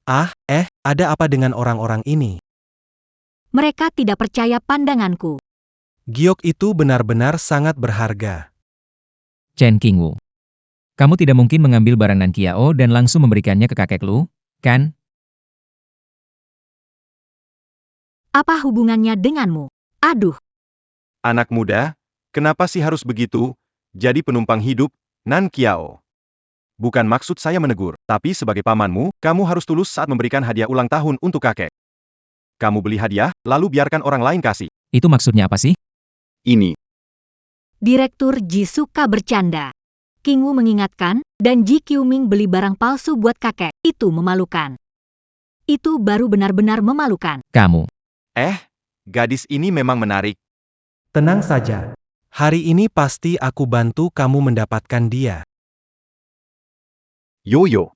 Ada apa dengan orang-orang ini? Mereka tidak percaya pandanganku. Giok itu benar-benar sangat berharga. Chen Qingwu. Kamu tidak mungkin mengambil barang Nan Qiao dan langsung memberikannya ke kakek Lu, kan? Apa hubungannya denganmu? Aduh, Anak muda, kenapa sih harus begitu? Jadi penumpang hidup, Nan Qiao. Bukan maksud saya menegur, tapi sebagai pamanmu, kamu harus tulus saat memberikan hadiah ulang tahun untuk kakek. Kamu beli hadiah, lalu biarkan orang lain kasih. Itu maksudnya apa sih? Ini. Direktur Ji suka bercanda. Kingwu mengingatkan, dan Ji Qiuming beli barang palsu buat kakek. Itu memalukan. Itu baru benar-benar memalukan. Kamu. Gadis ini memang menarik. Tenang saja. Hari ini pasti aku bantu kamu mendapatkan dia. Jojo.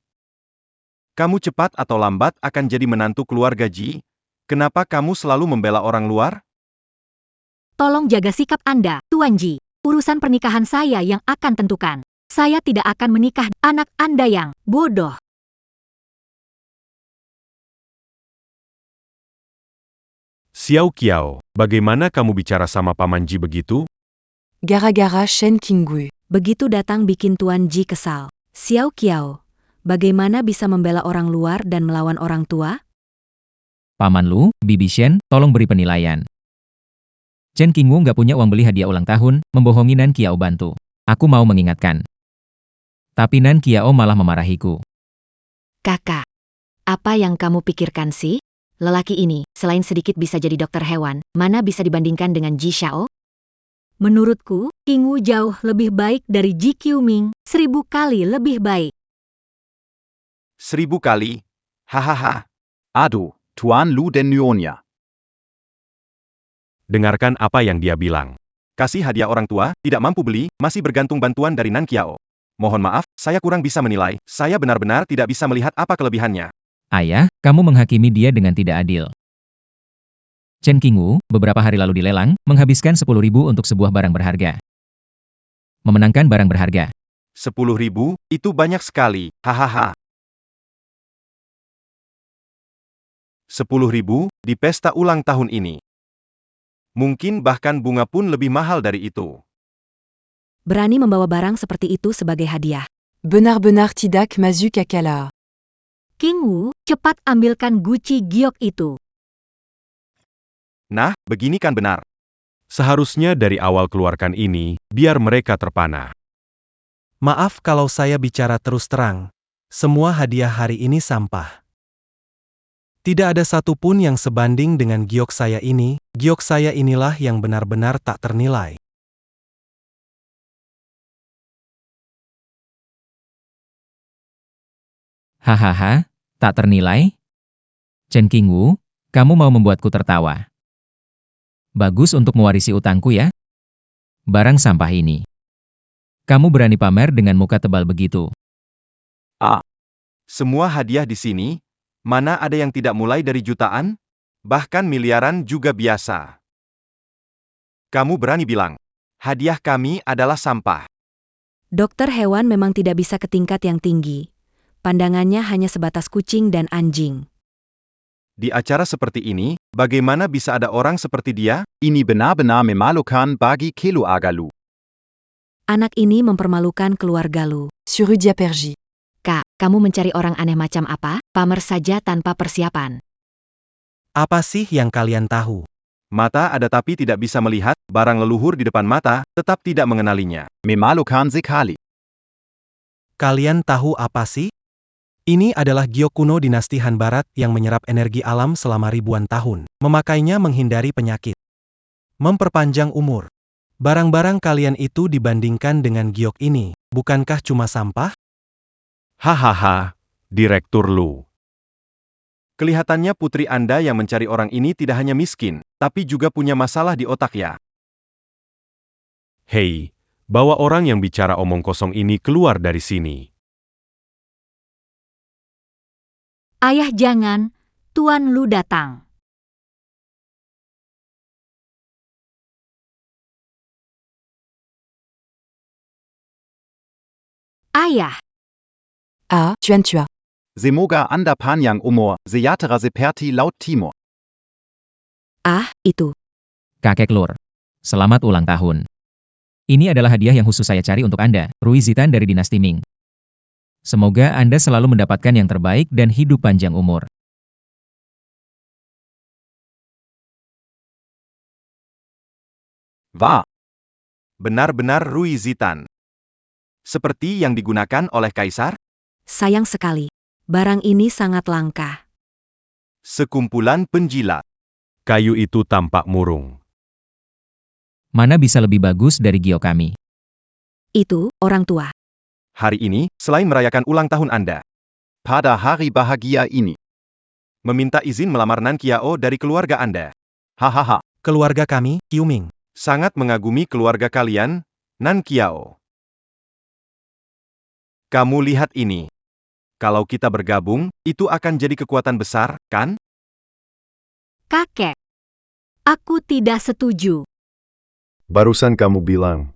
Kamu cepat atau lambat akan jadi menantu keluarga Ji. Kenapa kamu selalu membela orang luar? Tolong jaga sikap Anda, Tuan Ji. Urusan pernikahan saya yang akan tentukan. Saya tidak akan menikah anak Anda yang bodoh. Xiao Qiao, bagaimana kamu bicara sama Paman Ji begitu? Gara-gara Shen Qingwu. Begitu datang bikin Tuan Ji kesal. Xiao Qiao, bagaimana bisa membela orang luar dan melawan orang tua? Paman Lu, Bibi Shen, tolong beri penilaian. Chen Qingwu nggak punya uang beli hadiah ulang tahun, membohongi Nan Qiao bantu. Aku mau mengingatkan. Tapi Nan Qiao malah memarahiku. Kakak, apa yang kamu pikirkan sih? Lelaki ini, selain sedikit bisa jadi dokter hewan, mana bisa dibandingkan dengan Ji Xiao? Menurutku, Kingwu jauh lebih baik dari Ji Qiuming, 1000 kali lebih baik. 1000 kali. Hahaha. Aduh, Tuan Lu dan Nyonya. Dengarkan apa yang dia bilang. Kasih hadiah orang tua, tidak mampu beli, masih bergantung bantuan dari Nan Qiao. Mohon maaf, saya kurang bisa menilai. Saya benar-benar tidak bisa melihat apa kelebihannya. Ayah, kamu menghakimi dia dengan tidak adil. Chen Qingwu, beberapa hari lalu dilelang, menghabiskan 10.000 untuk sebuah barang berharga. Memenangkan barang berharga. 10.000, itu banyak sekali. Hahaha. 10.000 di pesta ulang tahun ini. Mungkin bahkan bunga pun lebih mahal dari itu. Berani membawa barang seperti itu sebagai hadiah. Benar-benar tidak masuk akal. Kingwu, cepat ambilkan guci giok itu. Nah, begini kan benar. Seharusnya dari awal keluarkan ini, biar mereka terpana. Maaf kalau saya bicara terus terang. Semua hadiah hari ini sampah. Tidak ada satupun yang sebanding dengan giok saya ini. Giok saya inilah yang benar-benar tak ternilai. Hahaha, tak ternilai? Chen Qingwu, kamu mau membuatku tertawa. Bagus untuk mewarisi utangku ya? Barang sampah ini. Kamu berani pamer dengan muka tebal begitu. Semua hadiah di sini, mana ada yang tidak mulai dari jutaan? Bahkan miliaran juga biasa. Kamu berani bilang, hadiah kami adalah sampah. Dokter hewan memang tidak bisa ke tingkat yang tinggi. Pandangannya hanya sebatas kucing dan anjing. Di acara seperti ini, bagaimana bisa ada orang seperti dia? Ini benar-benar memalukan bagi keluarga Lu. Anak ini mempermalukan keluarga Lu. Sur Udia Perji. Kak, kamu mencari orang aneh macam apa? Pamer saja tanpa persiapan. Apa sih yang kalian tahu? Mata ada tapi tidak bisa melihat, barang leluhur di depan mata, tetap tidak mengenalinya. Memalukan sekali. Kalian tahu apa sih? Ini adalah giok kuno dinasti Han Barat yang menyerap energi alam selama ribuan tahun. Memakainya menghindari penyakit. Memperpanjang umur. Barang-barang kalian itu dibandingkan dengan giok ini, bukankah cuma sampah? Hahaha, Direktur Lu. Kelihatannya putri Anda yang mencari orang ini tidak hanya miskin, tapi juga punya masalah di otak ya. Hei, bawa orang yang bicara omong kosong ini keluar dari sini. Ayah jangan, Tuan Lu datang. Ayah, Ah, Tuan Tua. Semoga Anda panjang umur, sejahtera seperti laut timur. Ah, itu. Kakek Lur. Selamat ulang tahun. Ini adalah hadiah yang khusus saya cari untuk Anda, Rui Zitan dari dinasti Ming. Semoga Anda selalu mendapatkan yang terbaik dan hidup panjang umur. Wah, Benar-benar Rui Zitan. Seperti yang digunakan oleh Kaisar? Sayang sekali. Barang ini sangat langka. Sekumpulan penjilat. Kayu itu tampak murung. Mana bisa lebih bagus dari giok kami? Itu, orang tua. Hari ini, selain merayakan ulang tahun Anda, pada hari bahagia ini. meminta izin melamar Nan Kiao dari keluarga Anda. Hahaha. Keluarga kami, Kiuming. Sangat mengagumi keluarga kalian, Nan Kiao. Kamu lihat ini. Kalau kita bergabung, itu akan jadi kekuatan besar, kan? kakek. Aku tidak setuju. Barusan kamu bilang,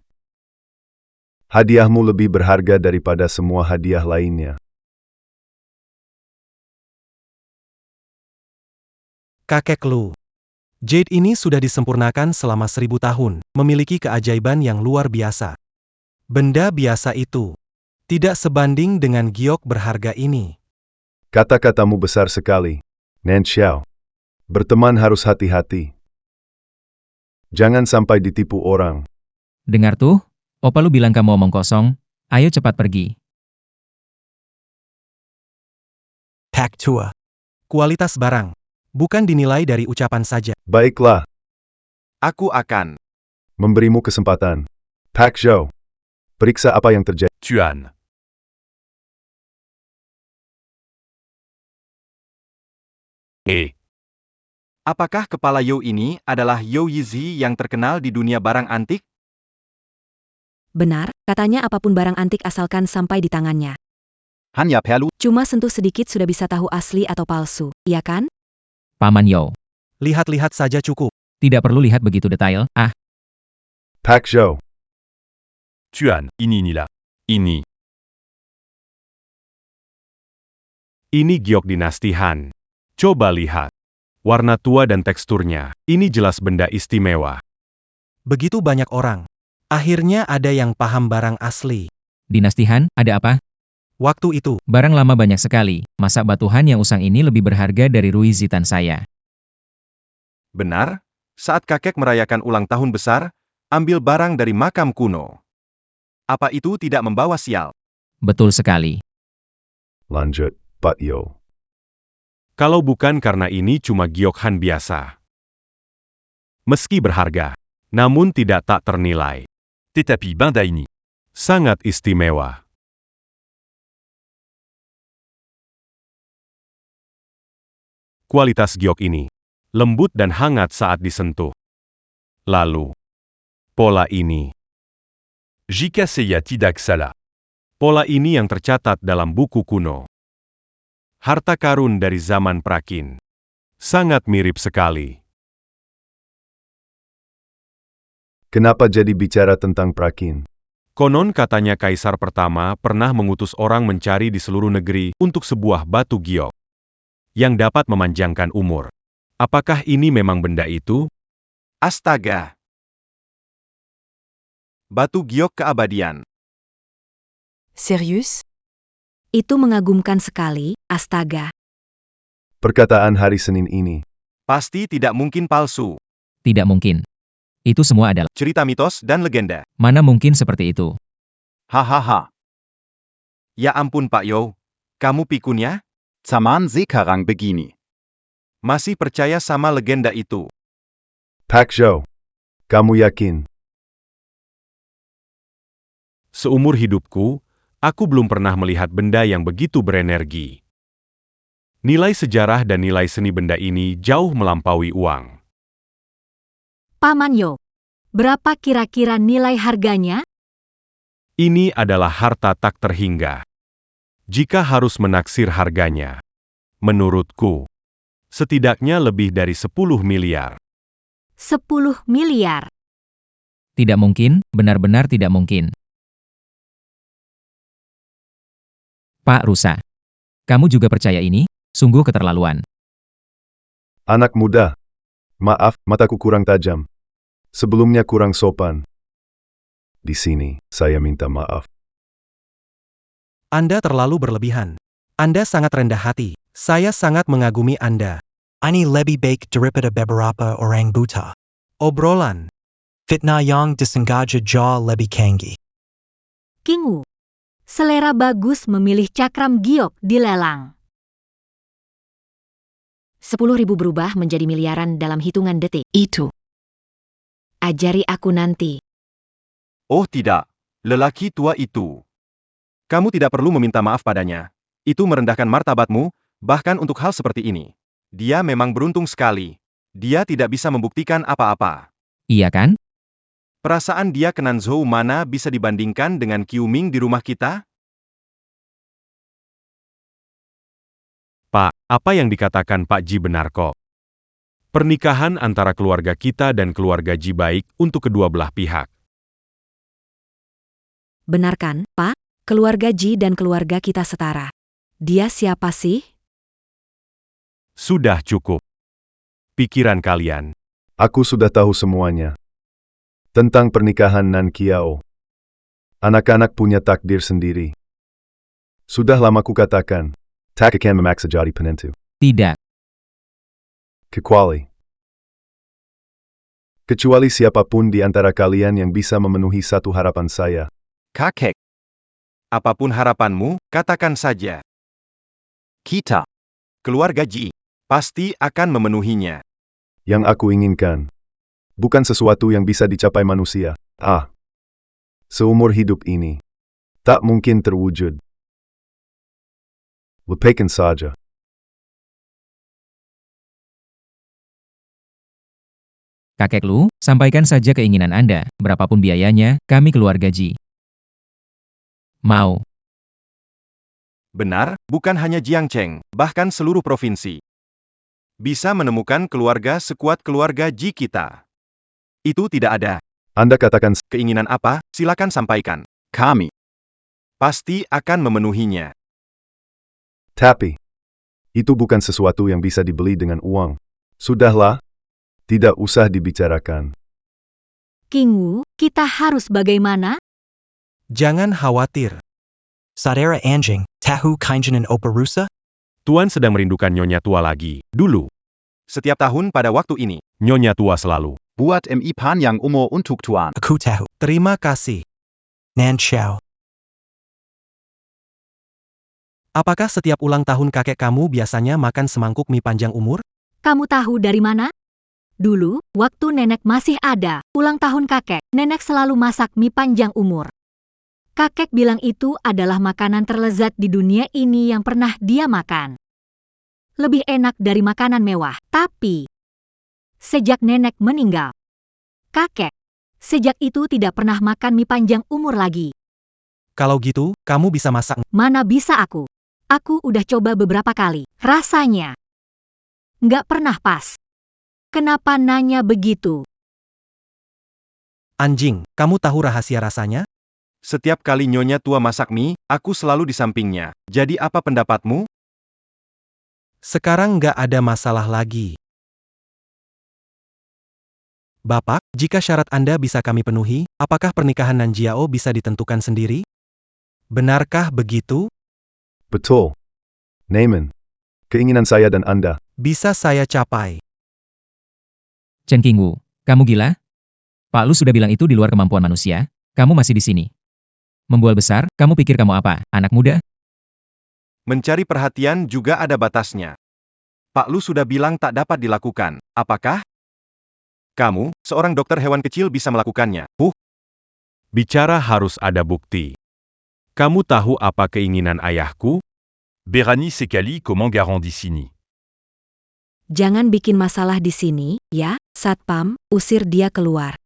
hadiahmu lebih berharga daripada semua hadiah lainnya. Kakek Lu. Jade ini sudah disempurnakan selama 1000 tahun, memiliki keajaiban yang luar biasa. Benda biasa itu tidak sebanding dengan giok berharga ini. Kata-katamu besar sekali, Nan Xiao. Berteman harus hati-hati. Jangan sampai ditipu orang. Dengar tuh, Opa Lu bilang kamu omong kosong, ayo cepat pergi. Pak Tua. Kualitas barang bukan dinilai dari ucapan saja. Baiklah, Aku akan. memberimu kesempatan. Pak Zhou, periksa apa yang terjadi. Tuan. Apakah kepala You ini adalah You Yizi yang terkenal di dunia barang antik? Benar, katanya apapun barang antik asalkan sampai di tangannya. Hanya perlu Cuma sentuh sedikit sudah bisa tahu asli atau palsu, iya kan? Paman Yo. Lihat-lihat saja cukup. Tidak perlu lihat begitu detail, Pak Zhou, Tuan, ini inilah. Ini. Ini giok dinasti Han. Coba lihat. Warna tua dan teksturnya. Ini jelas benda istimewa. Begitu banyak orang. Akhirnya ada yang paham barang asli. Dinasti Han, ada apa? Waktu itu, Barang lama banyak sekali, masa batu Han yang usang ini lebih berharga dari Rui Zitan saya. Benar? Saat kakek merayakan ulang tahun besar, ambil barang dari makam kuno. Apa itu tidak membawa sial? Betul sekali. lanjut, Pak Yo. Kalau bukan karena ini cuma giok Han biasa. Meski berharga, namun tidak tak ternilai. Tetapi benda ini. Sangat istimewa. Kualitas giok ini lembut dan hangat saat disentuh. Lalu, pola ini. Jika saya tidak salah. Pola ini yang tercatat dalam buku kuno. Harta karun dari zaman prakin. Sangat mirip sekali. Kenapa jadi bicara tentang prakin? Konon katanya kaisar pertama pernah mengutus orang mencari di seluruh negeri untuk sebuah batu giok yang dapat memanjangkan umur. Apakah ini memang benda itu? Astaga! Batu giok keabadian. Serius? Itu mengagumkan sekali, astaga. Perkataan hari Senin ini. Pasti tidak mungkin palsu. Tidak mungkin. Itu semua adalah, Cerita mitos dan legenda. mana mungkin seperti itu? hahaha. Ya ampun Pak Yo, kamu pikun ya? Zaman sekarang begini. Masih percaya sama legenda itu? Pak Zhou, kamu yakin? Seumur hidupku, aku belum pernah melihat benda yang begitu berenergi. Nilai sejarah dan nilai seni benda ini jauh melampaui uang. Paman Yo, berapa kira-kira nilai harganya? Ini adalah harta tak terhingga. Jika harus menaksir harganya, menurutku, setidaknya lebih dari 10 miliar. 10 miliar. Tidak mungkin, benar-benar tidak mungkin. Pak Rusa. Kamu juga percaya ini? Sungguh keterlaluan. Anak muda. Maaf, mataku kurang tajam. Sebelumnya kurang sopan. Di sini, saya minta maaf. Anda terlalu berlebihan. Anda sangat rendah hati. Saya sangat mengagumi Anda. Ini lebih baik daripada beberapa orang buta. Obrolan. Fitnah yang disengaja jauh lebih canggih. King Wu. Selera bagus memilih cakram giok di lelang. 10.000 berubah menjadi miliaran dalam hitungan detik. Itu. Ajari aku nanti. Oh tidak, lelaki tua itu. Kamu tidak perlu meminta maaf padanya. Itu merendahkan martabatmu, bahkan untuk hal seperti ini. Dia memang beruntung sekali. Dia tidak bisa membuktikan apa-apa. Iya kan? Perasaan dia ke Nanzhou mana bisa dibandingkan dengan Qiu Ming di rumah kita? Pak, apa yang dikatakan Pak Ji benar kok. Pernikahan antara keluarga kita dan keluarga Ji baik untuk kedua belah pihak. Benar kan, Pak? Keluarga Ji dan keluarga kita setara. Dia siapa sih? Sudah cukup. Pikiran kalian. Aku sudah tahu semuanya. Tentang pernikahan Nan Kiao. Anak-anak punya takdir sendiri. Sudah lama kukatakan, tak akan memaksa jadi penentu. Tidak. Kecuali siapapun di antara kalian yang bisa memenuhi satu harapan saya. Kakek. Apapun harapanmu, katakan saja. Kita, keluarga Ji, pasti akan memenuhinya. Yang aku inginkan. Bukan sesuatu yang bisa dicapai manusia. Seumur hidup ini. Tak mungkin terwujud. Lepaskan saja. Kakek Lu, sampaikan saja keinginan Anda, berapapun biayanya, kami keluarga Ji. Mau. Benar, bukan hanya Jiangcheng, bahkan seluruh provinsi. Bisa menemukan keluarga sekuat keluarga Ji kita. Itu tidak ada. Anda katakan, Keinginan apa, silakan sampaikan. Kami pasti akan memenuhinya. tapi. Itu bukan sesuatu yang bisa dibeli dengan uang. Sudahlah. Tidak usah dibicarakan. King Wu, kita harus bagaimana? Jangan khawatir. Saudara anjing, tahu kainjanan Operusa? Tuan sedang merindukan Nyonya Tua lagi. Dulu. Setiap tahun pada waktu ini, Nyonya Tua selalu. Buat Mi Pan yang umur untuk Tuan. Aku tahu. Terima kasih. Nan Xiao. Apakah setiap ulang tahun kakek kamu biasanya makan semangkuk mie panjang umur? Kamu tahu dari mana? Dulu, waktu nenek masih ada, ulang tahun kakek, nenek selalu masak mie panjang umur. Kakek bilang itu adalah makanan terlezat di dunia ini yang pernah dia makan. Lebih enak dari makanan mewah, tapi sejak nenek meninggal, kakek sejak itu tidak pernah makan mie panjang umur lagi. Kalau gitu, kamu bisa masak. Mana bisa aku? Aku udah coba beberapa kali, rasanya nggak pernah pas. Kenapa nanya begitu? Anjing, kamu tahu rahasia rasanya? Setiap kali Nyonya Tua masak mie, aku selalu di sampingnya. Jadi apa pendapatmu? Sekarang nggak ada masalah lagi. Bapak, jika syarat Anda bisa kami penuhi, apakah pernikahan Nanjiao bisa ditentukan sendiri? Benarkah begitu? Betul. Naaman. Keinginan saya dan Anda. Bisa saya capai. Chen Qingwu, kamu gila? Pak Lu sudah bilang itu di luar kemampuan manusia, kamu masih di sini. Membual besar, kamu pikir kamu apa, anak muda? Mencari perhatian juga ada batasnya. Pak Lu sudah bilang tak dapat dilakukan. Apakah kamu, seorang dokter hewan kecil bisa melakukannya? Bicara harus ada bukti. Kamu tahu apa keinginan ayahku? Berani Sekali comment garant di sini. Jangan bikin masalah di sini, ya, Satpam, usir dia keluar.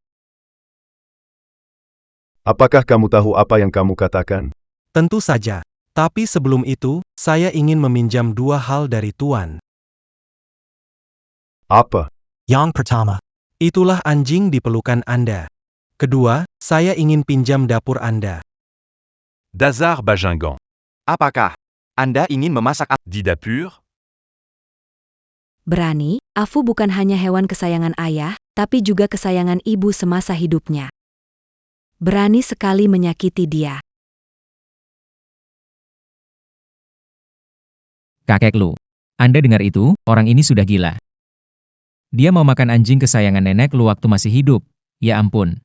Apakah kamu tahu apa yang kamu katakan? Tentu saja. Tapi sebelum itu, saya ingin meminjam 2 hal dari Tuan. Apa? Yang pertama, itulah anjing di pelukan Anda. Kedua, saya ingin pinjam dapur Anda. Dazar Bajingan. Apakah Anda ingin memasak Dit Dapur. Berani, Afu bukan hanya hewan kesayangan ayah, tapi juga kesayangan ibu semasa hidupnya. Berani sekali menyakiti dia. Kakek Lu. Anda dengar itu, orang ini sudah gila. Dia mau makan anjing kesayangan nenek Lu waktu masih hidup. Ya ampun.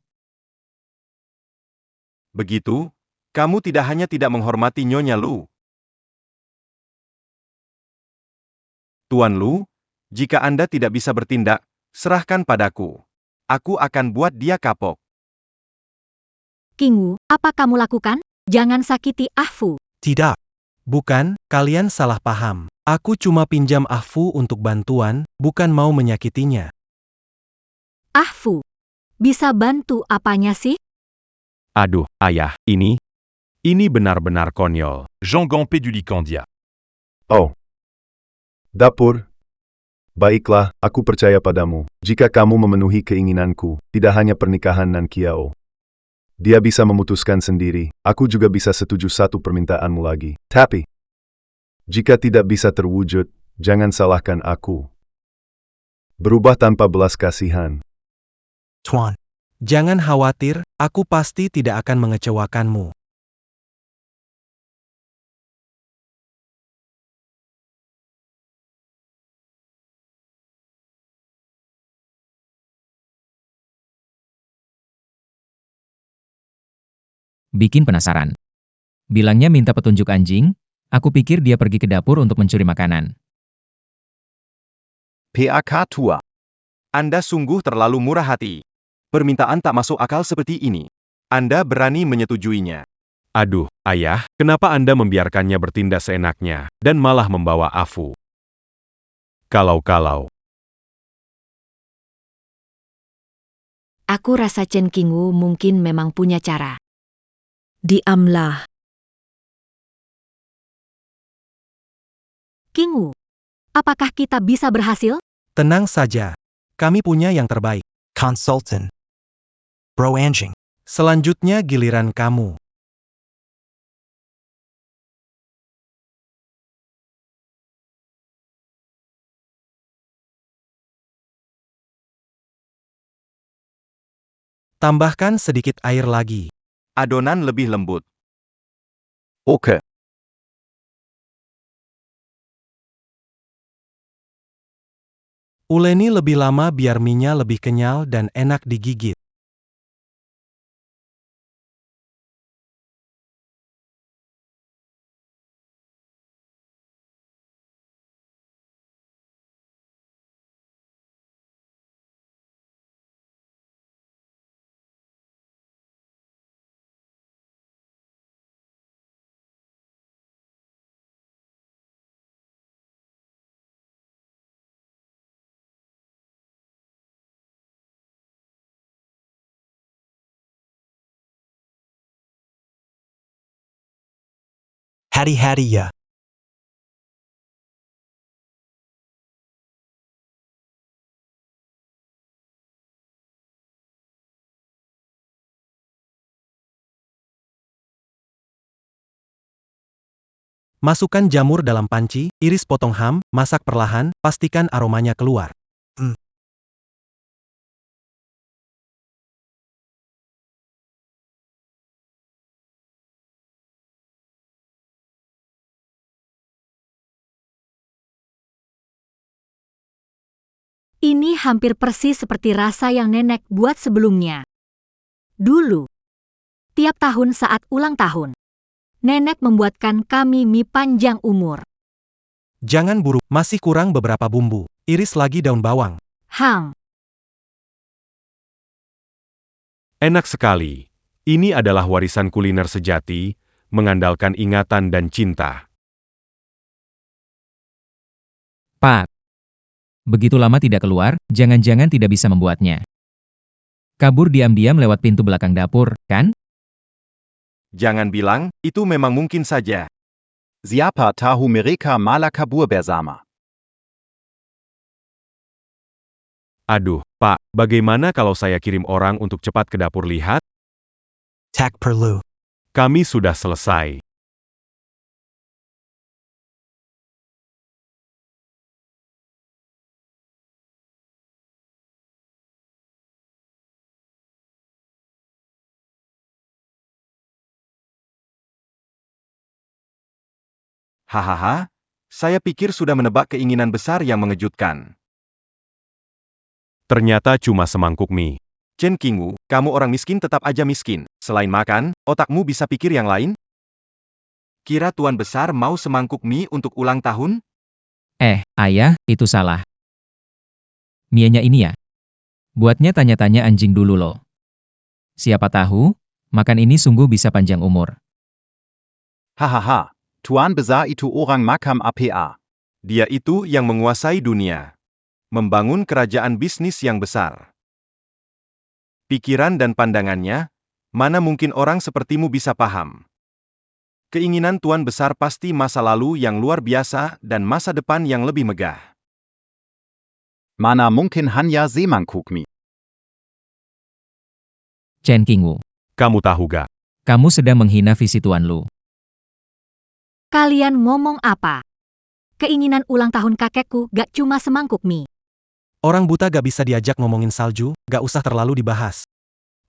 begitu? Kamu tidak hanya tidak menghormati Nyonya Lu. Tuan Lu, jika Anda tidak bisa bertindak, serahkan padaku. Aku akan buat dia kapok. King Wu, apa kamu lakukan? Jangan sakiti Ahfu. Tidak. Bukan, kalian salah paham. Aku cuma pinjam Ahfu untuk bantuan, bukan mau menyakitinya. Ahfu. Bisa bantu apanya sih? Aduh, ayah, ini benar-benar konyol. Jean Gampé du Licandia. Oh. Dapur. Baiklah, aku percaya padamu. Jika kamu memenuhi keinginanku, tidak hanya pernikahan Nan Kiao. Dia bisa memutuskan sendiri, aku juga bisa setuju satu permintaanmu lagi. Tapi, jika tidak bisa terwujud, jangan salahkan aku. Berubah tanpa belas kasihan. Tuan, jangan khawatir, aku pasti tidak akan mengecewakanmu. Bikin penasaran. Bilangnya minta petunjuk anjing, aku pikir dia pergi ke dapur untuk mencuri makanan. PAK Tua. Anda sungguh terlalu murah hati. Permintaan tak masuk akal seperti ini. Anda berani menyetujuinya. Aduh, ayah, kenapa Anda membiarkannya bertindak seenaknya, dan malah membawa Afu? Kalau-kalau. Aku rasa Chen Qingwu mungkin memang punya cara. Diamlah. King Wu. Apakah kita bisa berhasil? Tenang saja. Kami punya yang terbaik. Consultant. Bro Anjing. Selanjutnya giliran kamu. Tambahkan sedikit air lagi. Adonan lebih lembut. Oke. Uleni lebih lama biar mie-nya lebih kenyal dan enak digigit. Hari-hari ya. Masukkan jamur dalam panci, iris potong ham, masak perlahan, pastikan aromanya keluar. Ini hampir persis seperti rasa yang nenek buat sebelumnya. Dulu. Tiap tahun saat ulang tahun. Nenek membuatkan kami mie panjang umur. Jangan buru, masih kurang beberapa bumbu. Iris lagi daun bawang. Hang. Enak sekali. Ini adalah warisan kuliner sejati, mengandalkan ingatan dan cinta. Pak. Begitu lama tidak keluar, jangan-jangan tidak bisa membuatnya. Kabur diam-diam lewat pintu belakang dapur, kan? Jangan bilang, itu memang mungkin saja. Siapa tahu mereka malah kabur bersama. Aduh, Pak, bagaimana kalau saya kirim orang untuk cepat ke dapur lihat? Tak perlu. Kami sudah selesai. Hahaha, saya pikir sudah menebak keinginan besar yang mengejutkan. Ternyata cuma semangkuk mie. Chen Qingwu, kamu orang miskin tetap aja miskin. Selain makan, otakmu bisa pikir yang lain? Kira Tuan Besar mau semangkuk mie untuk ulang tahun? Ayah, itu salah. Mienya ini ya. Buatnya tanya-tanya anjing dulu loh. Siapa tahu, makan ini sungguh bisa panjang umur. Hahaha, Tuan Besar itu orang makam APA. Dia itu yang menguasai dunia. Membangun kerajaan bisnis yang besar. Pikiran dan pandangannya, mana mungkin orang sepertimu bisa paham. Keinginan Tuan Besar pasti masa lalu yang luar biasa dan masa depan yang lebih megah. Mana mungkin hanya semangkuk mie. Chen Qingwu, Kamu tahu gak? kamu sedang menghina visi Tuan Lu. Kalian ngomong apa? Keinginan ulang tahun kakekku gak cuma semangkuk mie. Orang buta gak bisa diajak ngomongin salju, gak usah terlalu dibahas.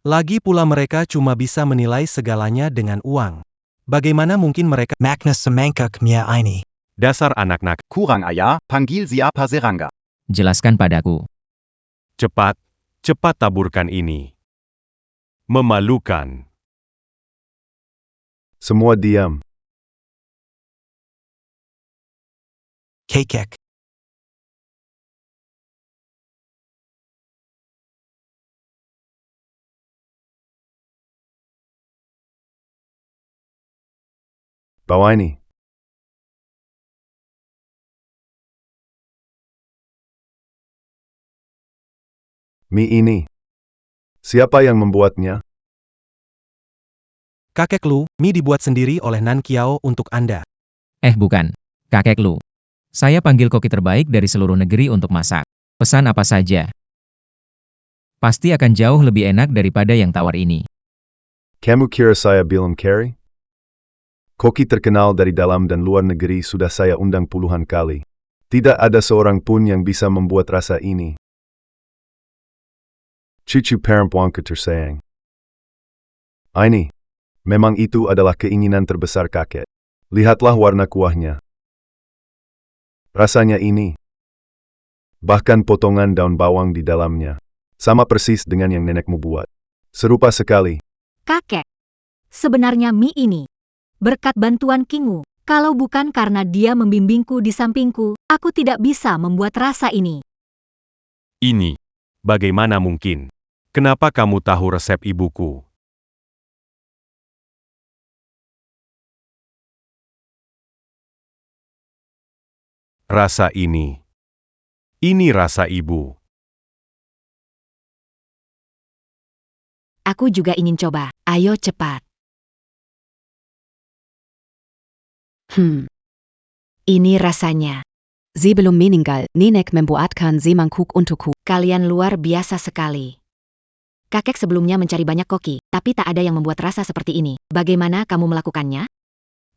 Lagi pula mereka cuma bisa menilai segalanya dengan uang. Bagaimana mungkin mereka makna semangkuk mie ini? Dasar anak-anak, Kurang ayah, panggil siapa serangga. Jelaskan padaku. cepat, cepat taburkan ini. Memalukan. Semua diam. Kekek. Bawa ini. Mie ini. Siapa yang membuatnya? Kakek Lu, mie dibuat sendiri oleh Nan Kiao untuk Anda. Bukan. Kakek Lu. Saya panggil koki terbaik dari seluruh negeri untuk masak. Pesan apa saja. Pasti akan jauh lebih enak daripada yang tawar ini. Kamu kira saya belum carry? Koki terkenal dari dalam dan luar negeri sudah saya undang puluhan kali. Tidak ada seorang pun yang bisa membuat rasa ini. Cucu perempuanku tersayang. Ini. Memang itu adalah keinginan terbesar kakek. Lihatlah warna kuahnya. Rasanya ini. Bahkan potongan daun bawang di dalamnya. Sama persis dengan yang nenekmu buat. Serupa sekali. Kakek. Sebenarnya mie ini. Berkat bantuan Qingwu. Kalau bukan karena dia membimbingku di sampingku, aku tidak bisa membuat rasa ini. Ini. Bagaimana mungkin? Kenapa kamu tahu resep ibuku? Rasa ini. Ini rasa ibu. Aku juga ingin coba. Ayo cepat. Ini rasanya. Sebelum meninggal, nenek membuatkan semangkuk untukku. Kalian luar biasa sekali. Kakek sebelumnya mencari banyak koki, tapi tak ada yang membuat rasa seperti ini. Bagaimana kamu melakukannya?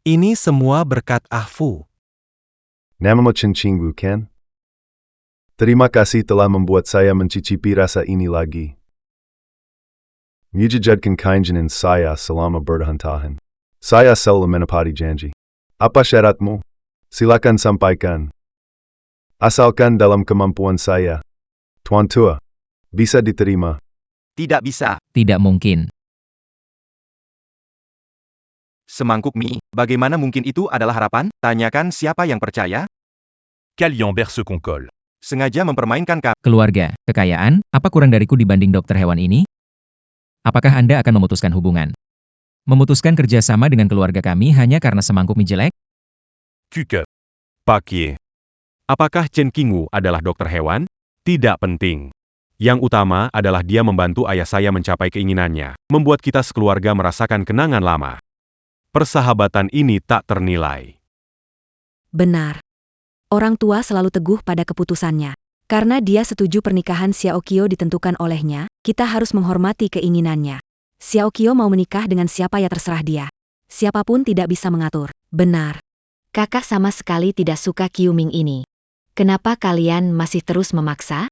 Ini semua berkat Ah Fu. Namamu Chen Qingwu kan? Terima kasih telah membuat saya mencicipi rasa ini lagi. Menjadikan keinginan saya selama bertahun-tahun. Saya selalu menepati janji. Apa syaratmu? Silakan sampaikan. Asalkan dalam kemampuan saya. Tuan Tua. Bisa diterima. Tidak bisa. Tidak mungkin. Semangkuk mie, bagaimana mungkin itu adalah harapan? Tanyakan siapa yang percaya? Caliambert se concole. Sengaja mempermainkan kami. Keluarga, kekayaan, apa kurang dariku dibanding dokter hewan ini? Apakah Anda akan memutuskan hubungan? Memutuskan kerjasama dengan keluarga kami hanya karena semangkuk mie jelek? Cuke. Pakie. Apakah Chen Qingwu adalah dokter hewan? Tidak penting. Yang utama adalah dia membantu ayah saya mencapai keinginannya, membuat kita sekeluarga merasakan kenangan lama. Persahabatan ini tak ternilai. Benar. Orang tua selalu teguh pada keputusannya. Karena dia setuju pernikahan Xiaoqiu ditentukan olehnya, kita harus menghormati keinginannya. Xiaoqiu mau menikah dengan siapa ya terserah dia. Siapapun tidak bisa mengatur. Benar. Kakak sama sekali tidak suka Qiuming ini. Kenapa kalian masih terus memaksa?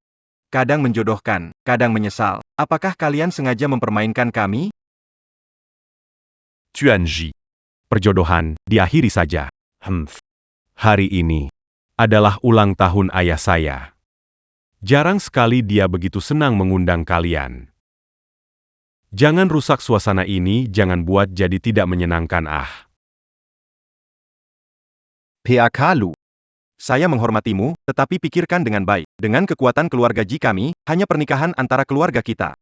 Kadang menjodohkan, kadang menyesal. Apakah kalian sengaja mempermainkan kami? Tuanji. Perjodohan diakhiri saja. Hari ini adalah ulang tahun ayah saya. Jarang sekali dia begitu senang mengundang kalian. Jangan rusak suasana ini, jangan buat jadi tidak menyenangkan PAK Lu. Saya menghormatimu, tetapi pikirkan dengan baik. Dengan kekuatan keluarga Ji kami, hanya pernikahan antara keluarga kita.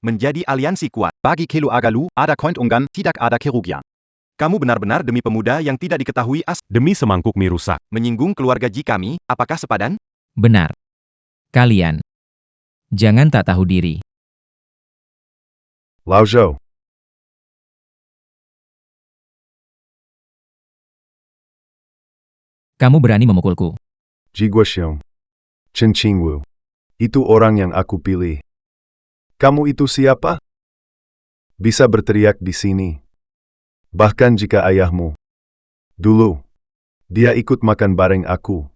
Menjadi aliansi kuat. Bagi Kelu Agalu, ada Kointunggan, tidak ada kerugian. Kamu benar-benar demi pemuda yang tidak diketahui demi semangkuk mie rusak. Menyinggung keluarga Ji kami, apakah sepadan? Benar. Kalian. Jangan tak tahu diri. Lao Zhou. Kamu berani memukulku. Ji Guoxiong. Chen Qingwu. Itu orang yang aku pilih. Kamu itu siapa? Bisa berteriak di sini. Bahkan jika ayahmu. Dulu. Dia ikut makan bareng aku.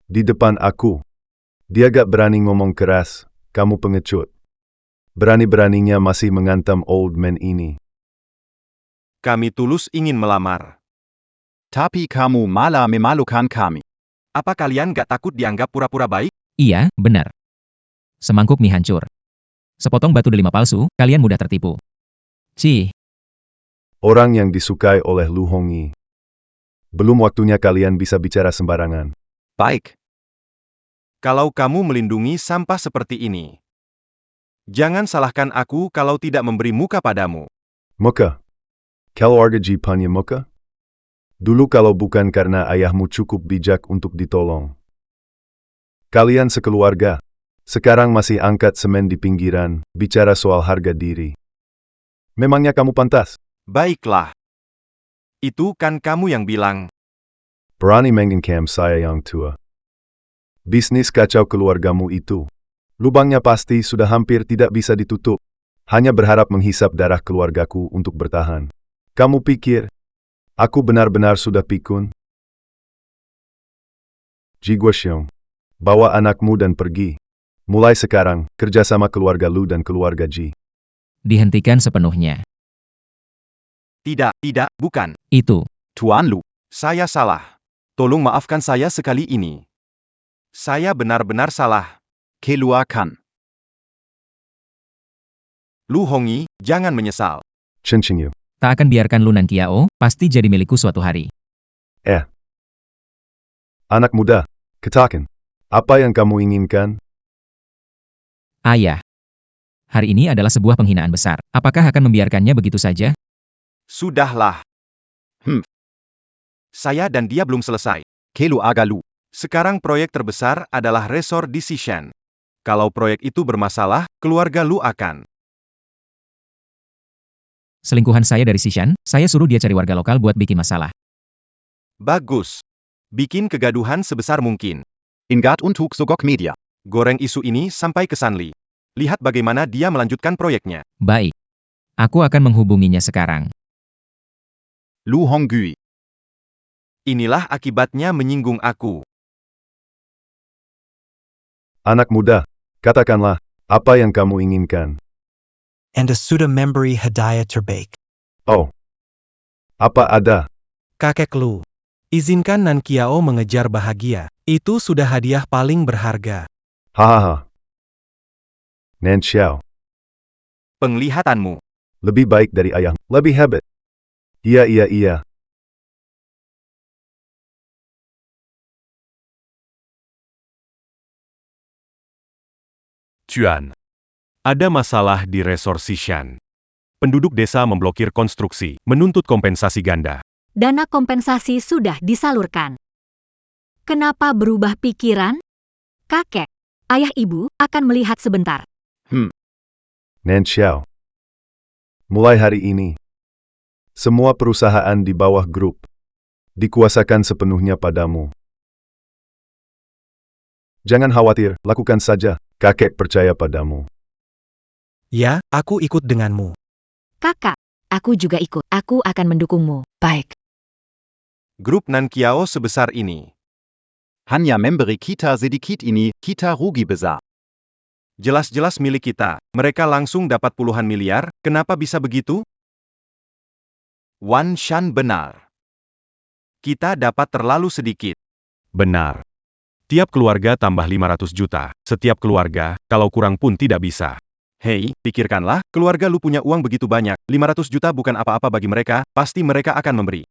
Di depan aku. Dia gak berani ngomong keras, kamu pengecut. Berani-beraninya masih mengantam old man ini. Kami tulus ingin melamar. Tapi kamu malah memalukan kami. Apa kalian gak takut dianggap pura-pura baik? Iya, benar. Semangkuk mie hancur. Sepotong batu delima palsu, kalian mudah tertipu. Cih. Orang yang disukai oleh Lu Hongyi. Belum waktunya kalian bisa bicara sembarangan. Baik. Kalau kamu melindungi sampah seperti ini. Jangan salahkan aku kalau tidak memberi muka padamu. Muka. Keluarga Ji punya muka? Dulu kalau bukan karena ayahmu cukup bijak untuk ditolong. Kalian sekeluarga. Sekarang masih angkat semen di pinggiran, bicara soal harga diri. Memangnya kamu pantas? Baiklah. Itu kan kamu yang bilang. Berani menggengkam saya yang tua. Bisnis kacau keluargamu itu. Lubangnya pasti sudah hampir tidak bisa ditutup. Hanya berharap menghisap darah keluargaku untuk bertahan. Kamu pikir, aku benar-benar sudah pikun? Ji Guoxiong, bawa anakmu dan pergi. Mulai sekarang, kerjasama keluarga Lu dan keluarga Ji. Dihentikan sepenuhnya. Tidak, bukan. Itu. Tuan Lu. Saya salah. Tolong maafkan saya sekali ini. Saya benar-benar salah. Keluarkan. Lu Hongyi, jangan menyesal. Chen Qingyu. Tak akan biarkan Lu Nanqiao, pasti jadi milikku suatu hari. Anak muda, katakan. Apa yang kamu inginkan? Ayah. Hari ini adalah sebuah penghinaan besar. Apakah akan membiarkannya begitu saja? Sudahlah. Saya dan dia belum selesai. Kelu Agalu. Sekarang proyek terbesar adalah resort di Xishan. Kalau proyek itu bermasalah, keluarga Lu akan. Selingkuhan saya dari Xishan, saya suruh dia cari warga lokal buat bikin masalah. Bagus. Bikin kegaduhan sebesar mungkin. Ingat untuk Sogok Media. Goreng isu ini sampai ke Sanli. Lihat bagaimana dia melanjutkan proyeknya. Baik. Aku akan menghubunginya sekarang. Lu Hongyi. Inilah akibatnya menyinggung aku. Anak muda, katakanlah, apa yang kamu inginkan? And a sudah memberi hadiah terbaik. Oh. Apa ada? Kakek Lu. Izinkan Nanqiao mengejar bahagia. Itu sudah hadiah paling berharga. Hahaha. Nan Xiao. Penglihatanmu. Lebih baik dari ayah. Lebih hebat. Iya. Tuan. Ada masalah di resor Sishan. Penduduk desa memblokir konstruksi, menuntut kompensasi ganda. Dana kompensasi sudah disalurkan. Kenapa berubah pikiran? Kakek, ayah ibu akan melihat sebentar. Nan Xiao. Mulai hari ini, semua perusahaan di bawah grup dikuasakan sepenuhnya padamu. Jangan khawatir, lakukan saja. Kakek percaya padamu. Ya, aku ikut denganmu. Kakak, Aku juga ikut. Aku akan mendukungmu. Baik. Grup Nankiao sebesar ini. Hanya memberi kita sedikit ini, kita rugi besar. Jelas-jelas milik kita. Mereka langsung dapat puluhan miliar, kenapa bisa begitu? Wan Shan benar. Kita dapat terlalu sedikit. Benar. Tiap keluarga tambah 500 juta. Setiap keluarga, kalau kurang pun tidak bisa. Hei, pikirkanlah, keluarga lu punya uang begitu banyak, 500 juta bukan apa-apa bagi mereka, pasti mereka akan memberi.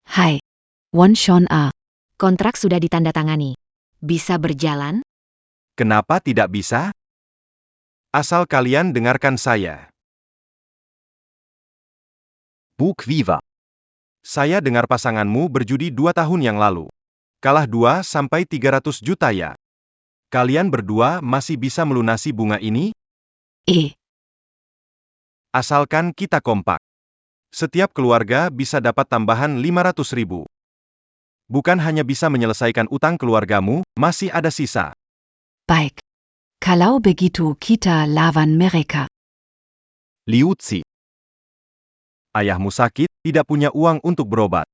Hai. Won Shon A. Kontrak sudah ditandatangani. Bisa berjalan? Kenapa tidak bisa? Asal kalian dengarkan saya. Buk Viva. Saya dengar pasanganmu berjudi 2 tahun yang lalu. Kalah 2-300 juta ya. Kalian berdua masih bisa melunasi bunga ini? Asalkan kita kompak. Setiap keluarga bisa dapat tambahan 500 ribu. Bukan hanya bisa menyelesaikan utang keluargamu, masih ada sisa. Baik. Kalau begitu kita lawan mereka. Liu Zi. Ayahmu sakit, tidak punya uang untuk berobat.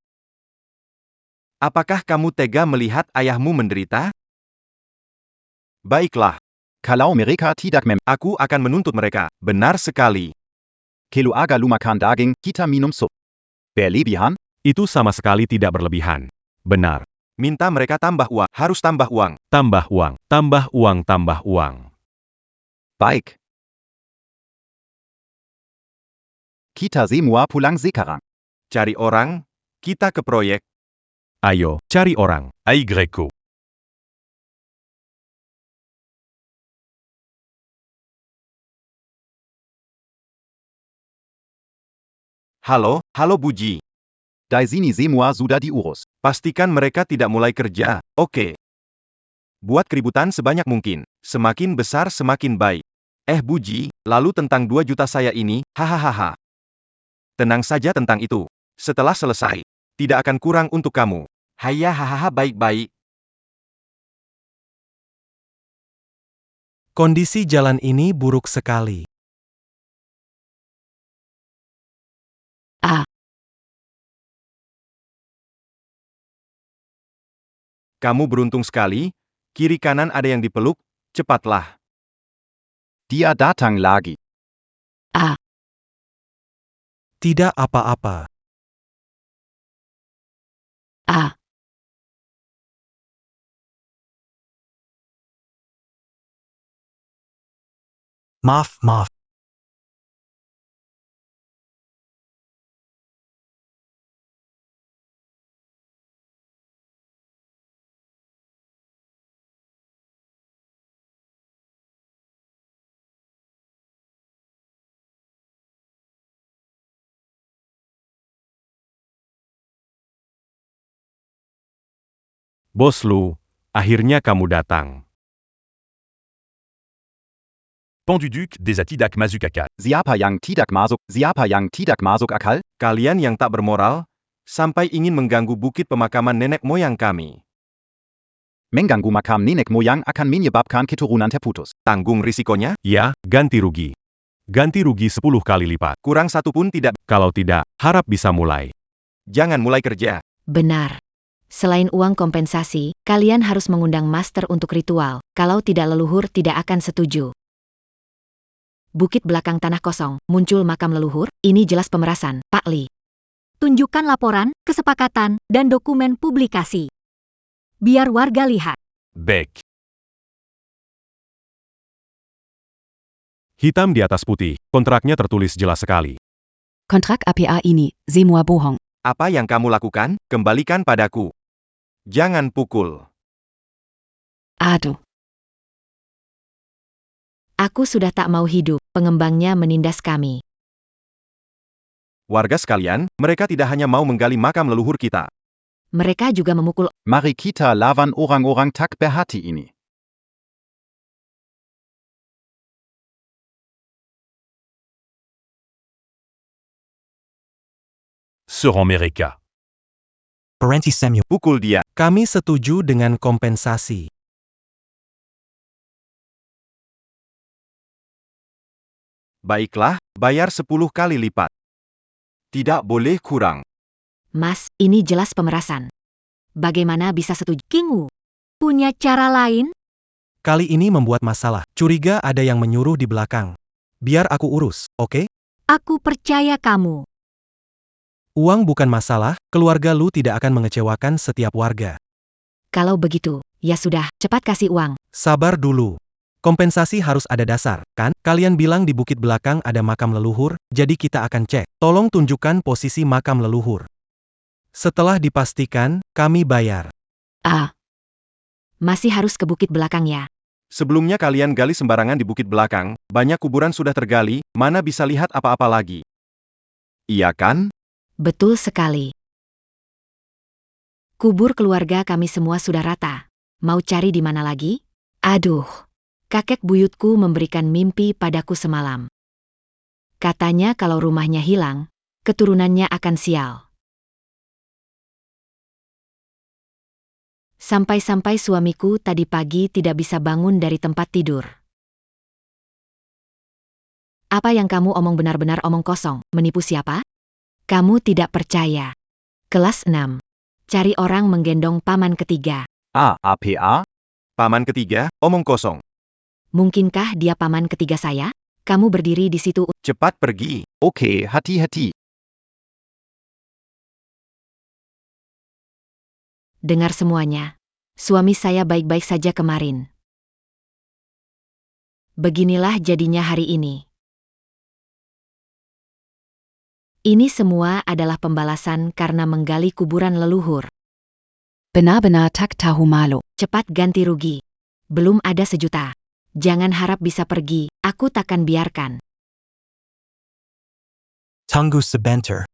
Apakah kamu tega melihat ayahmu menderita? Baiklah, Kalau mereka tidak aku akan menuntut mereka. Benar sekali. keluarga lu makan daging, kita minum sup. Berlebihan? Itu sama sekali tidak berlebihan. Benar. Minta mereka tambah uang, harus tambah uang. Tambah uang, tambah uang, tambah uang. Baik. Kita semua pulang sekarang. Cari orang, kita ke proyek. Ayo, cari orang. Ai Greco. Halo, halo Buji. Da sini semua sudah diurus. Pastikan mereka tidak mulai kerja, oke. Buat keributan sebanyak mungkin. Semakin besar semakin baik. Buji, lalu tentang 2 juta saya ini, hahaha. Tenang saja tentang itu. Setelah selesai, tidak akan kurang untuk kamu. Haya hahaha baik-baik. Kondisi jalan ini buruk sekali. Kamu beruntung sekali, kiri kanan ada yang dipeluk, cepatlah. Dia datang lagi. Tidak apa-apa. Maaf. Bos Lu, akhirnya kamu datang. Penduduc des Atidak Mazukaka. Siapa yang tidak masuk akal? Kalian yang tak bermoral, sampai ingin mengganggu bukit pemakaman nenek moyang kami. Mengganggu makam nenek moyang akan menyebabkan keturunan terputus. Tanggung risikonya? Ya, ganti rugi. Ganti rugi 10 kali lipat. Kurang satu pun tidak. Kalau tidak, harap bisa mulai. Jangan mulai kerja. Benar. Selain uang kompensasi, kalian harus mengundang master untuk ritual. Kalau tidak leluhur tidak akan setuju. Bukit belakang tanah kosong, muncul makam leluhur, ini jelas pemerasan, Pak Li. Tunjukkan laporan, kesepakatan, dan dokumen publikasi. Biar warga lihat. Bec. Hitam di atas putih, kontraknya tertulis jelas sekali. Kontrak APA ini, semua bohong. Apa yang kamu lakukan, kembalikan padaku. Jangan pukul. Aduh. Aku sudah tak mau hidup, pengembangnya menindas kami. Warga sekalian, mereka tidak hanya mau menggali makam leluhur kita. Mereka juga memukul. Mari kita lawan orang-orang tak berhati ini. Serang mereka. Parenti Samuel. Pukul dia. Kami setuju dengan kompensasi. Baiklah, bayar 10 kali lipat. Tidak boleh kurang. Mas, ini jelas pemerasan. Bagaimana bisa setuju? Kingu, punya cara lain? Kali ini membuat masalah. Curiga ada yang menyuruh di belakang. Biar aku urus, oke? Aku percaya kamu. Uang bukan masalah, keluarga Lu tidak akan mengecewakan setiap warga. Kalau begitu, ya sudah, cepat kasih uang. Sabar dulu. Kompensasi harus ada dasar, kan? Kalian bilang di bukit belakang ada makam leluhur, jadi kita akan cek. Tolong tunjukkan posisi makam leluhur. Setelah dipastikan, kami bayar. Masih harus ke bukit belakang ya. Sebelumnya kalian gali sembarangan di bukit belakang, banyak kuburan sudah tergali, mana bisa lihat apa-apa lagi. Iya kan? Betul sekali. Kubur keluarga kami semua sudah rata. Mau cari di mana lagi? Aduh, kakek buyutku memberikan mimpi padaku semalam. Katanya kalau rumahnya hilang, keturunannya akan sial. Sampai-sampai suamiku tadi pagi tidak bisa bangun dari tempat tidur. Apa yang kamu omong benar-benar omong kosong, menipu siapa? Kamu tidak percaya. Kelas 6. Cari orang menggendong paman ketiga. APA? Paman ketiga, omong kosong. Mungkinkah dia paman ketiga saya? Kamu berdiri di situ. Cepat pergi. Oke, hati-hati. Dengar semuanya. Suami saya baik-baik saja kemarin. Beginilah jadinya hari ini. Ini semua adalah pembalasan karena menggali kuburan leluhur. Benar-benar tak tahu malu. Cepat ganti rugi. Belum ada 1 juta. Jangan harap bisa pergi, aku takkan biarkan. Tunggu sebentar.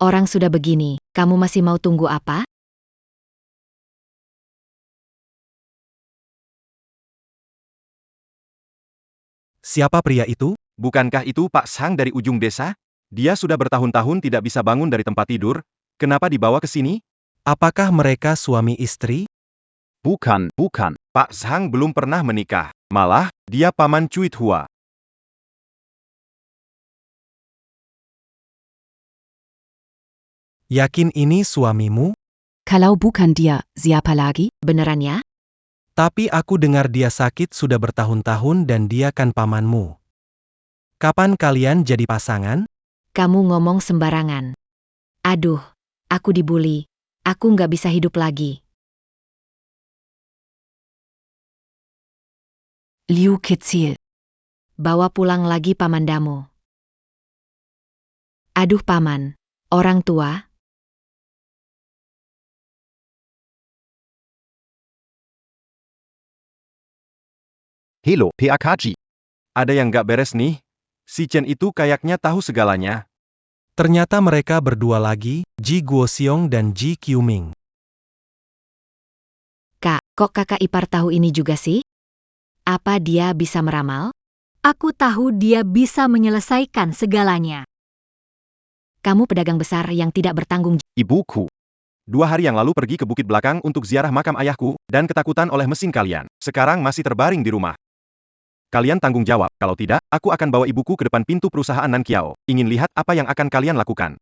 Orang sudah begini, kamu masih mau tunggu apa? Siapa pria itu? Bukankah itu Pak Sang dari ujung desa? Dia sudah bertahun-tahun tidak bisa bangun dari tempat tidur. Kenapa dibawa ke sini? Apakah mereka suami istri? Bukan. Pak Sang belum pernah menikah. Malah, dia paman Cuit Hua. Yakin ini suamimu? Kalau bukan dia, siapa lagi? Beneran ya? Tapi aku dengar dia sakit sudah bertahun-tahun dan dia kan pamanmu. Kapan kalian jadi pasangan? Kamu ngomong sembarangan. Aduh, aku dibully. Aku nggak bisa hidup lagi. Liu kecil. Bawa pulang lagi pamandamu. Aduh paman, orang tua. Hello, PAKG. Ada yang gak beres nih? Si Chen itu kayaknya tahu segalanya. Ternyata mereka berdua lagi, Ji Guoxiong dan Ji Qiuming. Kak, kok kakak ipar tahu ini juga sih? Apa dia bisa meramal? Aku tahu dia bisa menyelesaikan segalanya. Kamu pedagang besar yang tidak bertanggung jawab. Ibuku. 2 hari yang lalu pergi ke bukit belakang untuk ziarah makam ayahku, dan ketakutan oleh mesin kalian. Sekarang masih terbaring di rumah. Kalian tanggung jawab, kalau tidak, aku akan bawa ibuku ke depan pintu perusahaan Nan Kiao. Ingin lihat apa yang akan kalian lakukan.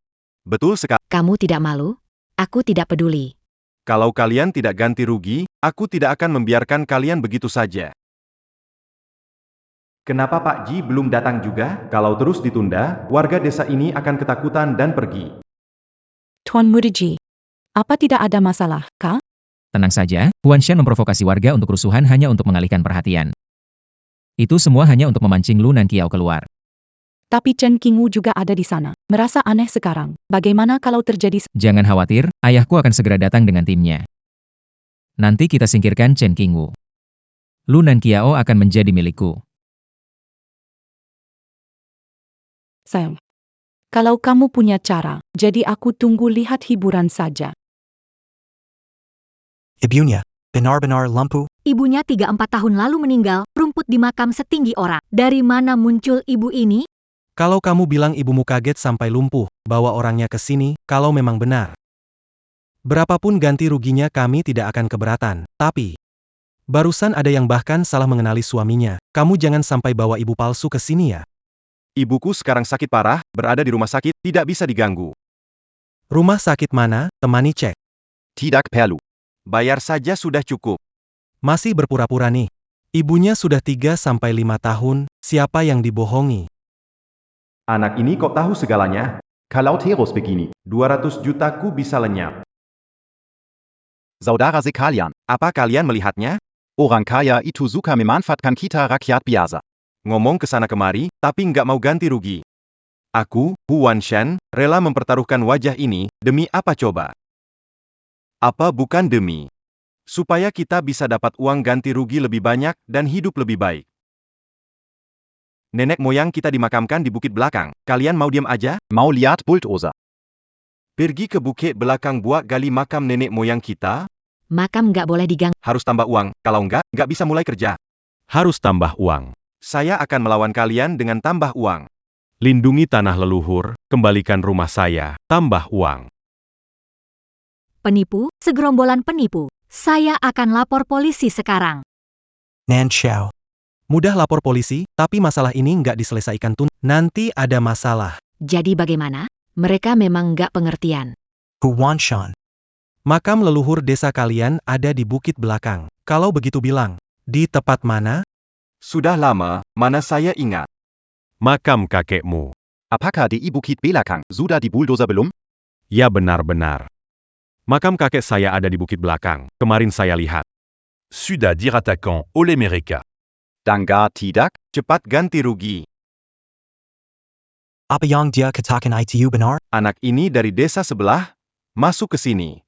Betul sekali. Kamu tidak malu? Aku tidak peduli. Kalau kalian tidak ganti rugi, aku tidak akan membiarkan kalian begitu saja. Kenapa Pak Ji belum datang juga? Kalau terus ditunda, warga desa ini akan ketakutan dan pergi. Tuan Muda Ji, apa tidak ada masalah, Kak? Tenang saja, Huan Shan memprovokasi warga untuk kerusuhan hanya untuk mengalihkan perhatian. Itu semua hanya untuk memancing Lu Nankiao keluar. Tapi Chen Qingwu juga ada di sana. Merasa aneh sekarang. Bagaimana kalau terjadi... Jangan khawatir, ayahku akan segera datang dengan timnya. Nanti kita singkirkan Chen Qingwu. Lu Nan Kiao akan menjadi milikku. Sayang, kalau kamu punya cara, jadi aku tunggu lihat hiburan saja. Ibunya, benar-benar lumpuh. Ibunya 3-4 tahun lalu meninggal, rumput di makam setinggi orang. Dari mana muncul ibu ini? Kalau kamu bilang ibumu kaget sampai lumpuh, bawa orangnya ke sini, kalau memang benar. Berapapun ganti ruginya kami tidak akan keberatan, tapi barusan ada yang bahkan salah mengenali suaminya. Kamu jangan sampai bawa ibu palsu ke sini ya. Ibuku sekarang sakit parah, berada di rumah sakit, tidak bisa diganggu. Rumah sakit mana, temani cek. Tidak perlu. Bayar saja sudah cukup. Masih berpura-pura nih. Ibunya sudah 3-5 tahun, siapa yang dibohongi? Anak ini kok tahu segalanya? Kalau terus begini. 200 jutaku bisa lenyap. Saudara sekalian, Apa kalian melihatnya? orang kaya itu suka memanfaatkan kita rakyat biasa. Ngomong ke sana kemari, tapi nggak mau ganti rugi. Aku, Huan Shan, rela mempertaruhkan wajah ini, demi apa coba? Apa bukan demi? Supaya kita bisa dapat uang ganti rugi lebih banyak, dan hidup lebih baik. Nenek moyang kita dimakamkan di bukit belakang, kalian mau diam aja? Mau lihat bulldozer. Pergi ke bukit belakang buat gali makam nenek moyang kita? Makam nggak boleh diganggu. Harus tambah uang, kalau nggak bisa mulai kerja. Harus tambah uang. Saya akan melawan kalian dengan tambah uang. Lindungi tanah leluhur, kembalikan rumah saya, tambah uang. Penipu, segerombolan penipu. Saya akan lapor polisi sekarang. Nan Xiao. Mudah lapor polisi, tapi masalah ini nggak diselesaikan nanti ada masalah. Jadi bagaimana? Mereka memang nggak pengertian. Huan Shan. Makam leluhur desa kalian ada di bukit belakang. Kalau begitu bilang, di tempat mana? Sudah lama, mana saya ingat. Makam kakekmu. Apakah di bukit belakang sudah di bulldozer belum? Ya benar-benar. Makam kakek saya ada di bukit belakang, kemarin saya lihat. Sudah diratakan oleh mereka. Dangga tidak? Cepat ganti rugi. Apa yang dia katakan itu benar? Anak ini dari desa sebelah, masuk ke sini.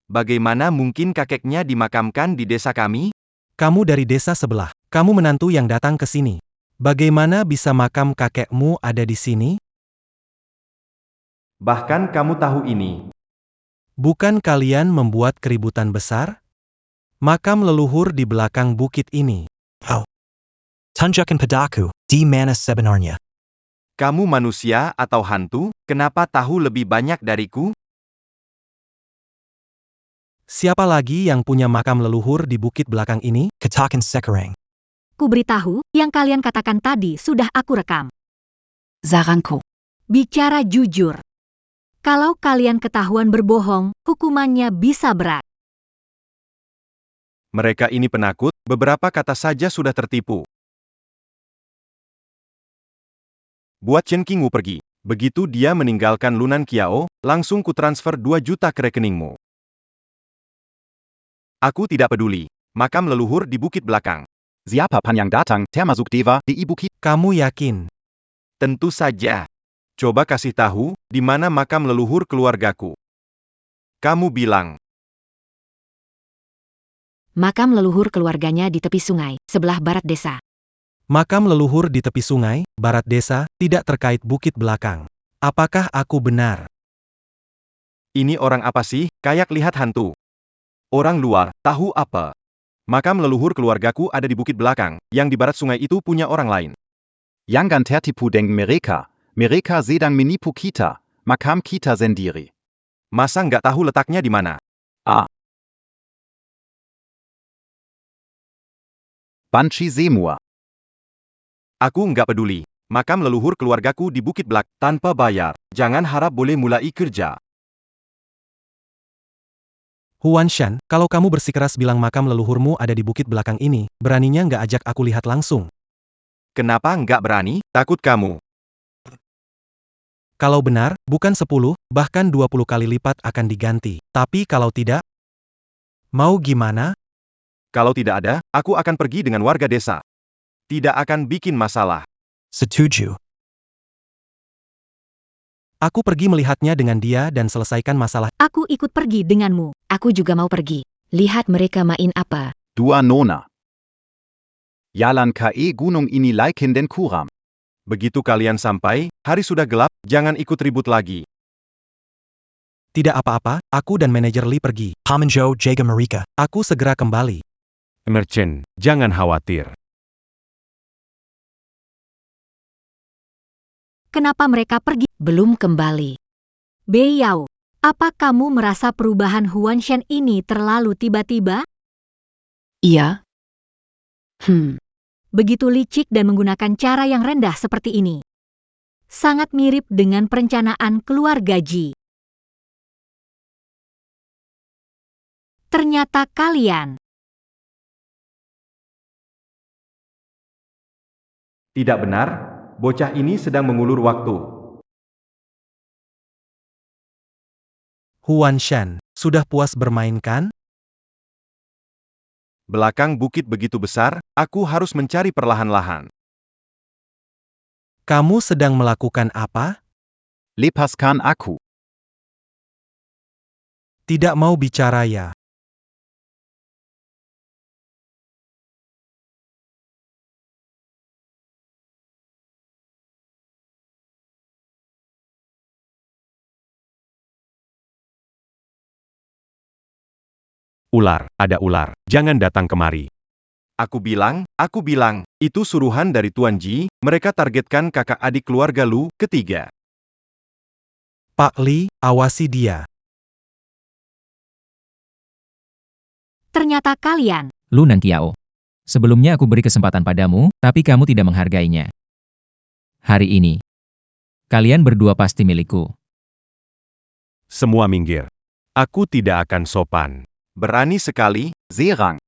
Bagaimana mungkin kakeknya dimakamkan di desa kami? Kamu dari desa sebelah. Kamu menantu yang datang ke sini. Bagaimana bisa makam kakekmu ada di sini? Bahkan kamu tahu ini. Bukan kalian membuat keributan besar? Makam leluhur di belakang bukit ini. Oh. Tunjukkan padaku, di mana sebenarnya? Kamu manusia atau hantu? Kenapa tahu lebih banyak dariku? Siapa lagi yang punya makam leluhur di bukit belakang ini? Katakan sekarang. Ku beritahu, yang kalian katakan tadi sudah aku rekam. Zaranko. Bicara jujur. Kalau kalian ketahuan berbohong, hukumannya bisa berat. Mereka ini penakut, beberapa kata saja sudah tertipu. Buat Chen Qingwu pergi. Begitu dia meninggalkan Lunan Kiao, langsung ku transfer 2 juta ke rekeningmu. Aku tidak peduli. Makam leluhur di bukit belakang. Siapapun yang datang, termasuk Dewa, di bukit. Kamu yakin? Tentu saja. Coba kasih tahu, di mana makam leluhur keluargaku. Kamu bilang. Makam leluhur keluarganya di tepi sungai, sebelah barat desa. Makam leluhur di tepi sungai, barat desa, tidak terkait bukit belakang. Apakah aku benar? Ini orang apa sih? Kayak lihat hantu. Orang luar, tahu apa? Makam leluhur keluargaku ada di bukit belakang, yang di barat sungai itu punya orang lain. Jangan tertipu dengan mereka. Mereka sedang menipu kita. Makam kita sendiri. Masa nggak tahu letaknya di mana? Banci semua. Aku nggak peduli. Makam leluhur keluargaku di bukit belakang, tanpa bayar. Jangan harap boleh mulai kerja. Huan Shan, kalau kamu bersikeras bilang makam leluhurmu ada di bukit belakang ini, beraninya nggak ajak aku lihat langsung? Kenapa nggak berani? Takut kamu. Kalau benar, bukan 10, bahkan 20 kali lipat akan diganti. Tapi kalau tidak, mau gimana? Kalau tidak ada, aku akan pergi dengan warga desa. Tidak akan bikin masalah. Setuju. Aku pergi melihatnya dengan dia dan selesaikan masalah. Aku ikut pergi denganmu. Aku juga mau pergi. Lihat mereka main apa. Dua nona. Jalan ke gunung ini laikin den kuram. Begitu kalian sampai, hari sudah gelap, jangan ikut ribut lagi. Tidak apa-apa, aku dan manajer Lee pergi. Hamanjo jaga mereka. Aku segera kembali. Merchant, jangan khawatir. Kenapa mereka pergi? Belum kembali. Bei Yao, apa kamu merasa perubahan Huan Shen ini terlalu tiba-tiba? Iya. Begitu licik dan menggunakan cara yang rendah seperti ini. Sangat mirip dengan perencanaan keluarga Ji. Ternyata kalian. Tidak benar, bocah ini sedang mengulur waktu. Huan Shen, sudah puas bermain kan? Belakang bukit begitu besar, aku harus mencari perlahan-lahan. Kamu sedang melakukan apa? Lepaskan aku. Tidak mau bicara ya? Ular, ada ular. Jangan datang kemari. Aku bilang, itu suruhan dari Tuan Ji, mereka targetkan kakak adik keluarga Lu, ketiga. Pak Lee, awasi dia. Ternyata kalian. Lu Nankiao. Sebelumnya aku beri kesempatan padamu, tapi kamu tidak menghargainya. Hari ini, kalian berdua pasti milikku. Semua minggir. Aku tidak akan sopan. Berani sekali. Serang.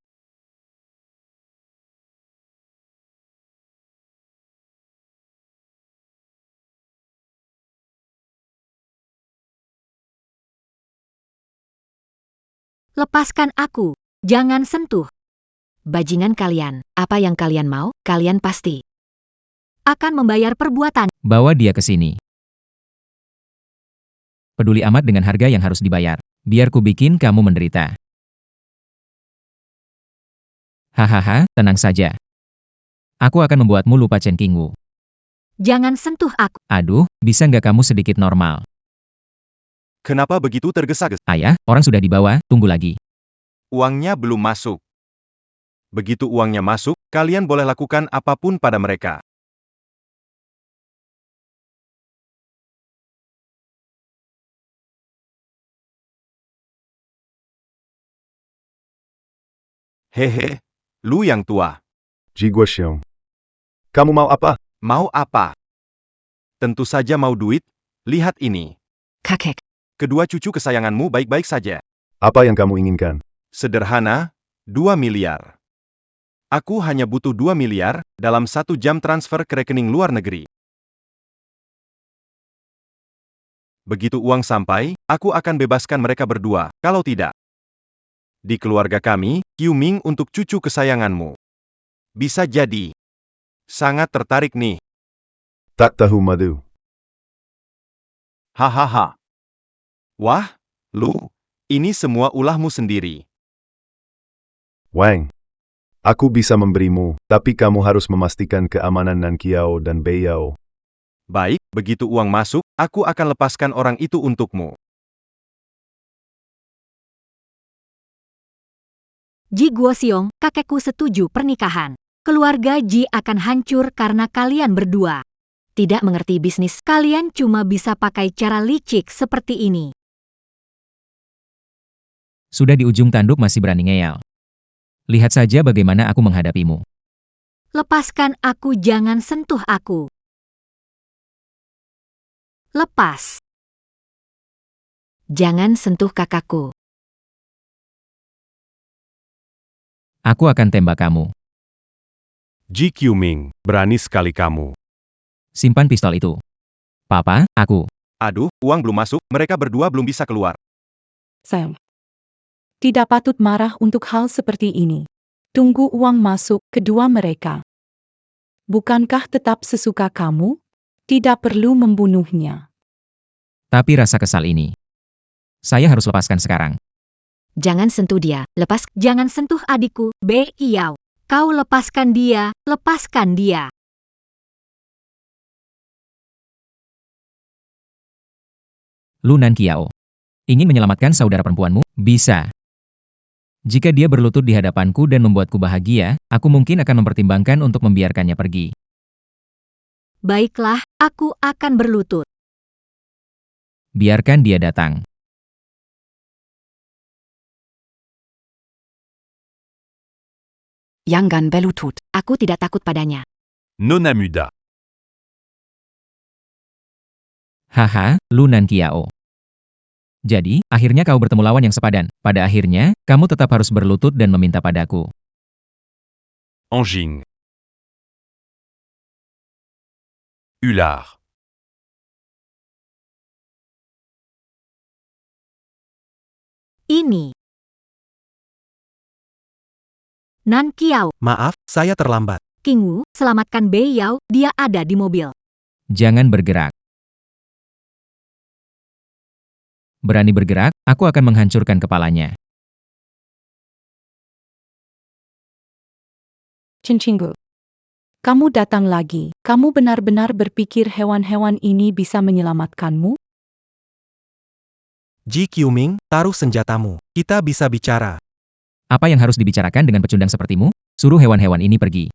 Lepaskan aku. Jangan sentuh. Bajingan kalian, apa yang kalian mau, kalian pasti Akan membayar perbuatan. Bawa dia ke sini. Peduli amat dengan harga yang harus dibayar. Biar ku bikin kamu menderita. Hahaha, tenang saja. Aku akan membuatmu lupa Chen Qingwu. Jangan sentuh aku. Aduh, bisa nggak kamu sedikit normal? Kenapa begitu tergesa-gesa? Ayah, orang sudah dibawa, tunggu lagi. Uangnya belum masuk. Begitu uangnya masuk, kalian boleh lakukan apapun pada mereka. Hehe, Lu yang tua. Ji Guoxiong. Kamu mau apa? Mau apa? Tentu saja mau duit. Lihat ini. kakek. Kedua cucu kesayanganmu baik-baik saja. Apa yang kamu inginkan? Sederhana, 2 miliar. Aku hanya butuh 2 miliar, dalam 1 jam transfer ke rekening luar negeri. Begitu uang sampai, aku akan bebaskan mereka berdua, kalau tidak. Di keluarga kami, Qiu Ming untuk cucu kesayanganmu. Bisa jadi. Sangat tertarik nih. Tak tahu madu. Hahaha. Wah, Lu, ini semua ulahmu sendiri. Wang. Aku bisa memberimu, tapi kamu harus memastikan keamanan Nankiao dan Beiyao. Baik, begitu uang masuk, aku akan lepaskan orang itu untukmu. Ji Guoxiong, kakekku setuju pernikahan. Keluarga Ji akan hancur karena kalian berdua. Tidak mengerti bisnis. Kalian cuma bisa pakai cara licik seperti ini. Sudah di ujung tanduk masih berani ngeyel. Lihat saja bagaimana aku menghadapimu. Lepaskan aku, jangan sentuh aku. Lepas. Jangan sentuh kakakku. Aku akan tembak kamu. Ji Qiu Ming, berani sekali kamu. Simpan pistol itu. Papa, aku. Aduh, uang belum masuk, mereka berdua belum bisa keluar. Sam. Tidak patut marah untuk hal seperti ini. Tunggu uang masuk kedua mereka. Bukankah tetap sesuka kamu? Tidak perlu membunuhnya. Tapi rasa kesal ini. Saya harus lepaskan sekarang. Jangan sentuh dia, lepas. Jangan sentuh adikku, Bei Yao. Kau lepaskan dia, lepaskan dia. Lu Nanqiao. Ingin menyelamatkan saudara perempuanmu? Bisa. Jika dia berlutut di hadapanku dan membuatku bahagia, aku mungkin akan mempertimbangkan untuk membiarkannya pergi. Baiklah, aku akan berlutut. Biarkan dia datang. Jangan berlutut. Aku tidak takut padanya. Nona Muda. Haha, Lu Nanqiao. Jadi, akhirnya kau bertemu lawan yang sepadan. Pada akhirnya, kamu tetap harus berlutut dan meminta padaku. Anjing. Ular. Ini. Nanqiao, Maaf, saya terlambat. King Wu, selamatkan Bei Yao, dia ada di mobil. Jangan bergerak. Berani bergerak, aku akan menghancurkan kepalanya. Cincinggu. Kamu datang lagi. Kamu benar-benar berpikir hewan-hewan ini bisa menyelamatkanmu? Ji Qiuming, taruh senjatamu. Kita bisa bicara. Apa yang harus dibicarakan dengan pecundang sepertimu? Suruh hewan-hewan ini pergi.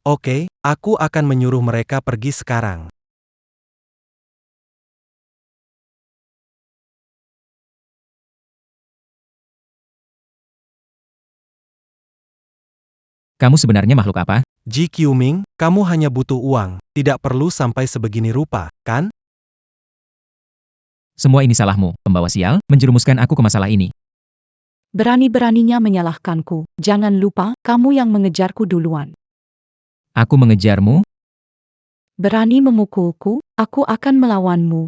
Oke, aku akan menyuruh mereka pergi sekarang. Kamu sebenarnya makhluk apa? Ji Qiuming, kamu hanya butuh uang. Tidak perlu sampai sebegini rupa, kan? Semua ini salahmu, pembawa sial, menjerumuskan aku ke masalah ini. Berani-beraninya menyalahkanku. Jangan lupa, kamu yang mengejarku duluan. Aku mengejarmu? Berani memukulku, aku akan melawanmu.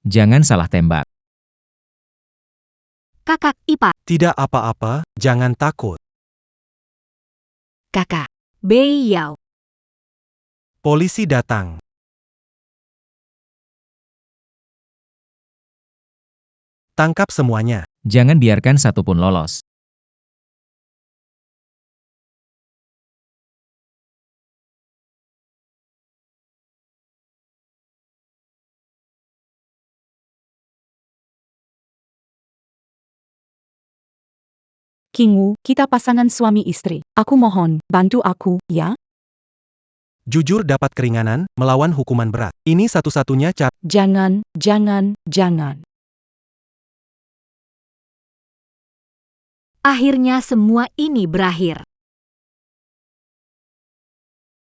Jangan salah tembak. Kakak Ipa, Tidak apa-apa, jangan takut. Kakak. Bei Yao. Polisi datang. Tangkap semuanya. Jangan biarkan satupun lolos. King Wu, kita pasangan suami istri. Aku mohon, bantu aku, ya? Jujur dapat keringanan, melawan hukuman berat. Ini satu-satunya cara. Jangan, jangan, jangan. Akhirnya semua ini berakhir.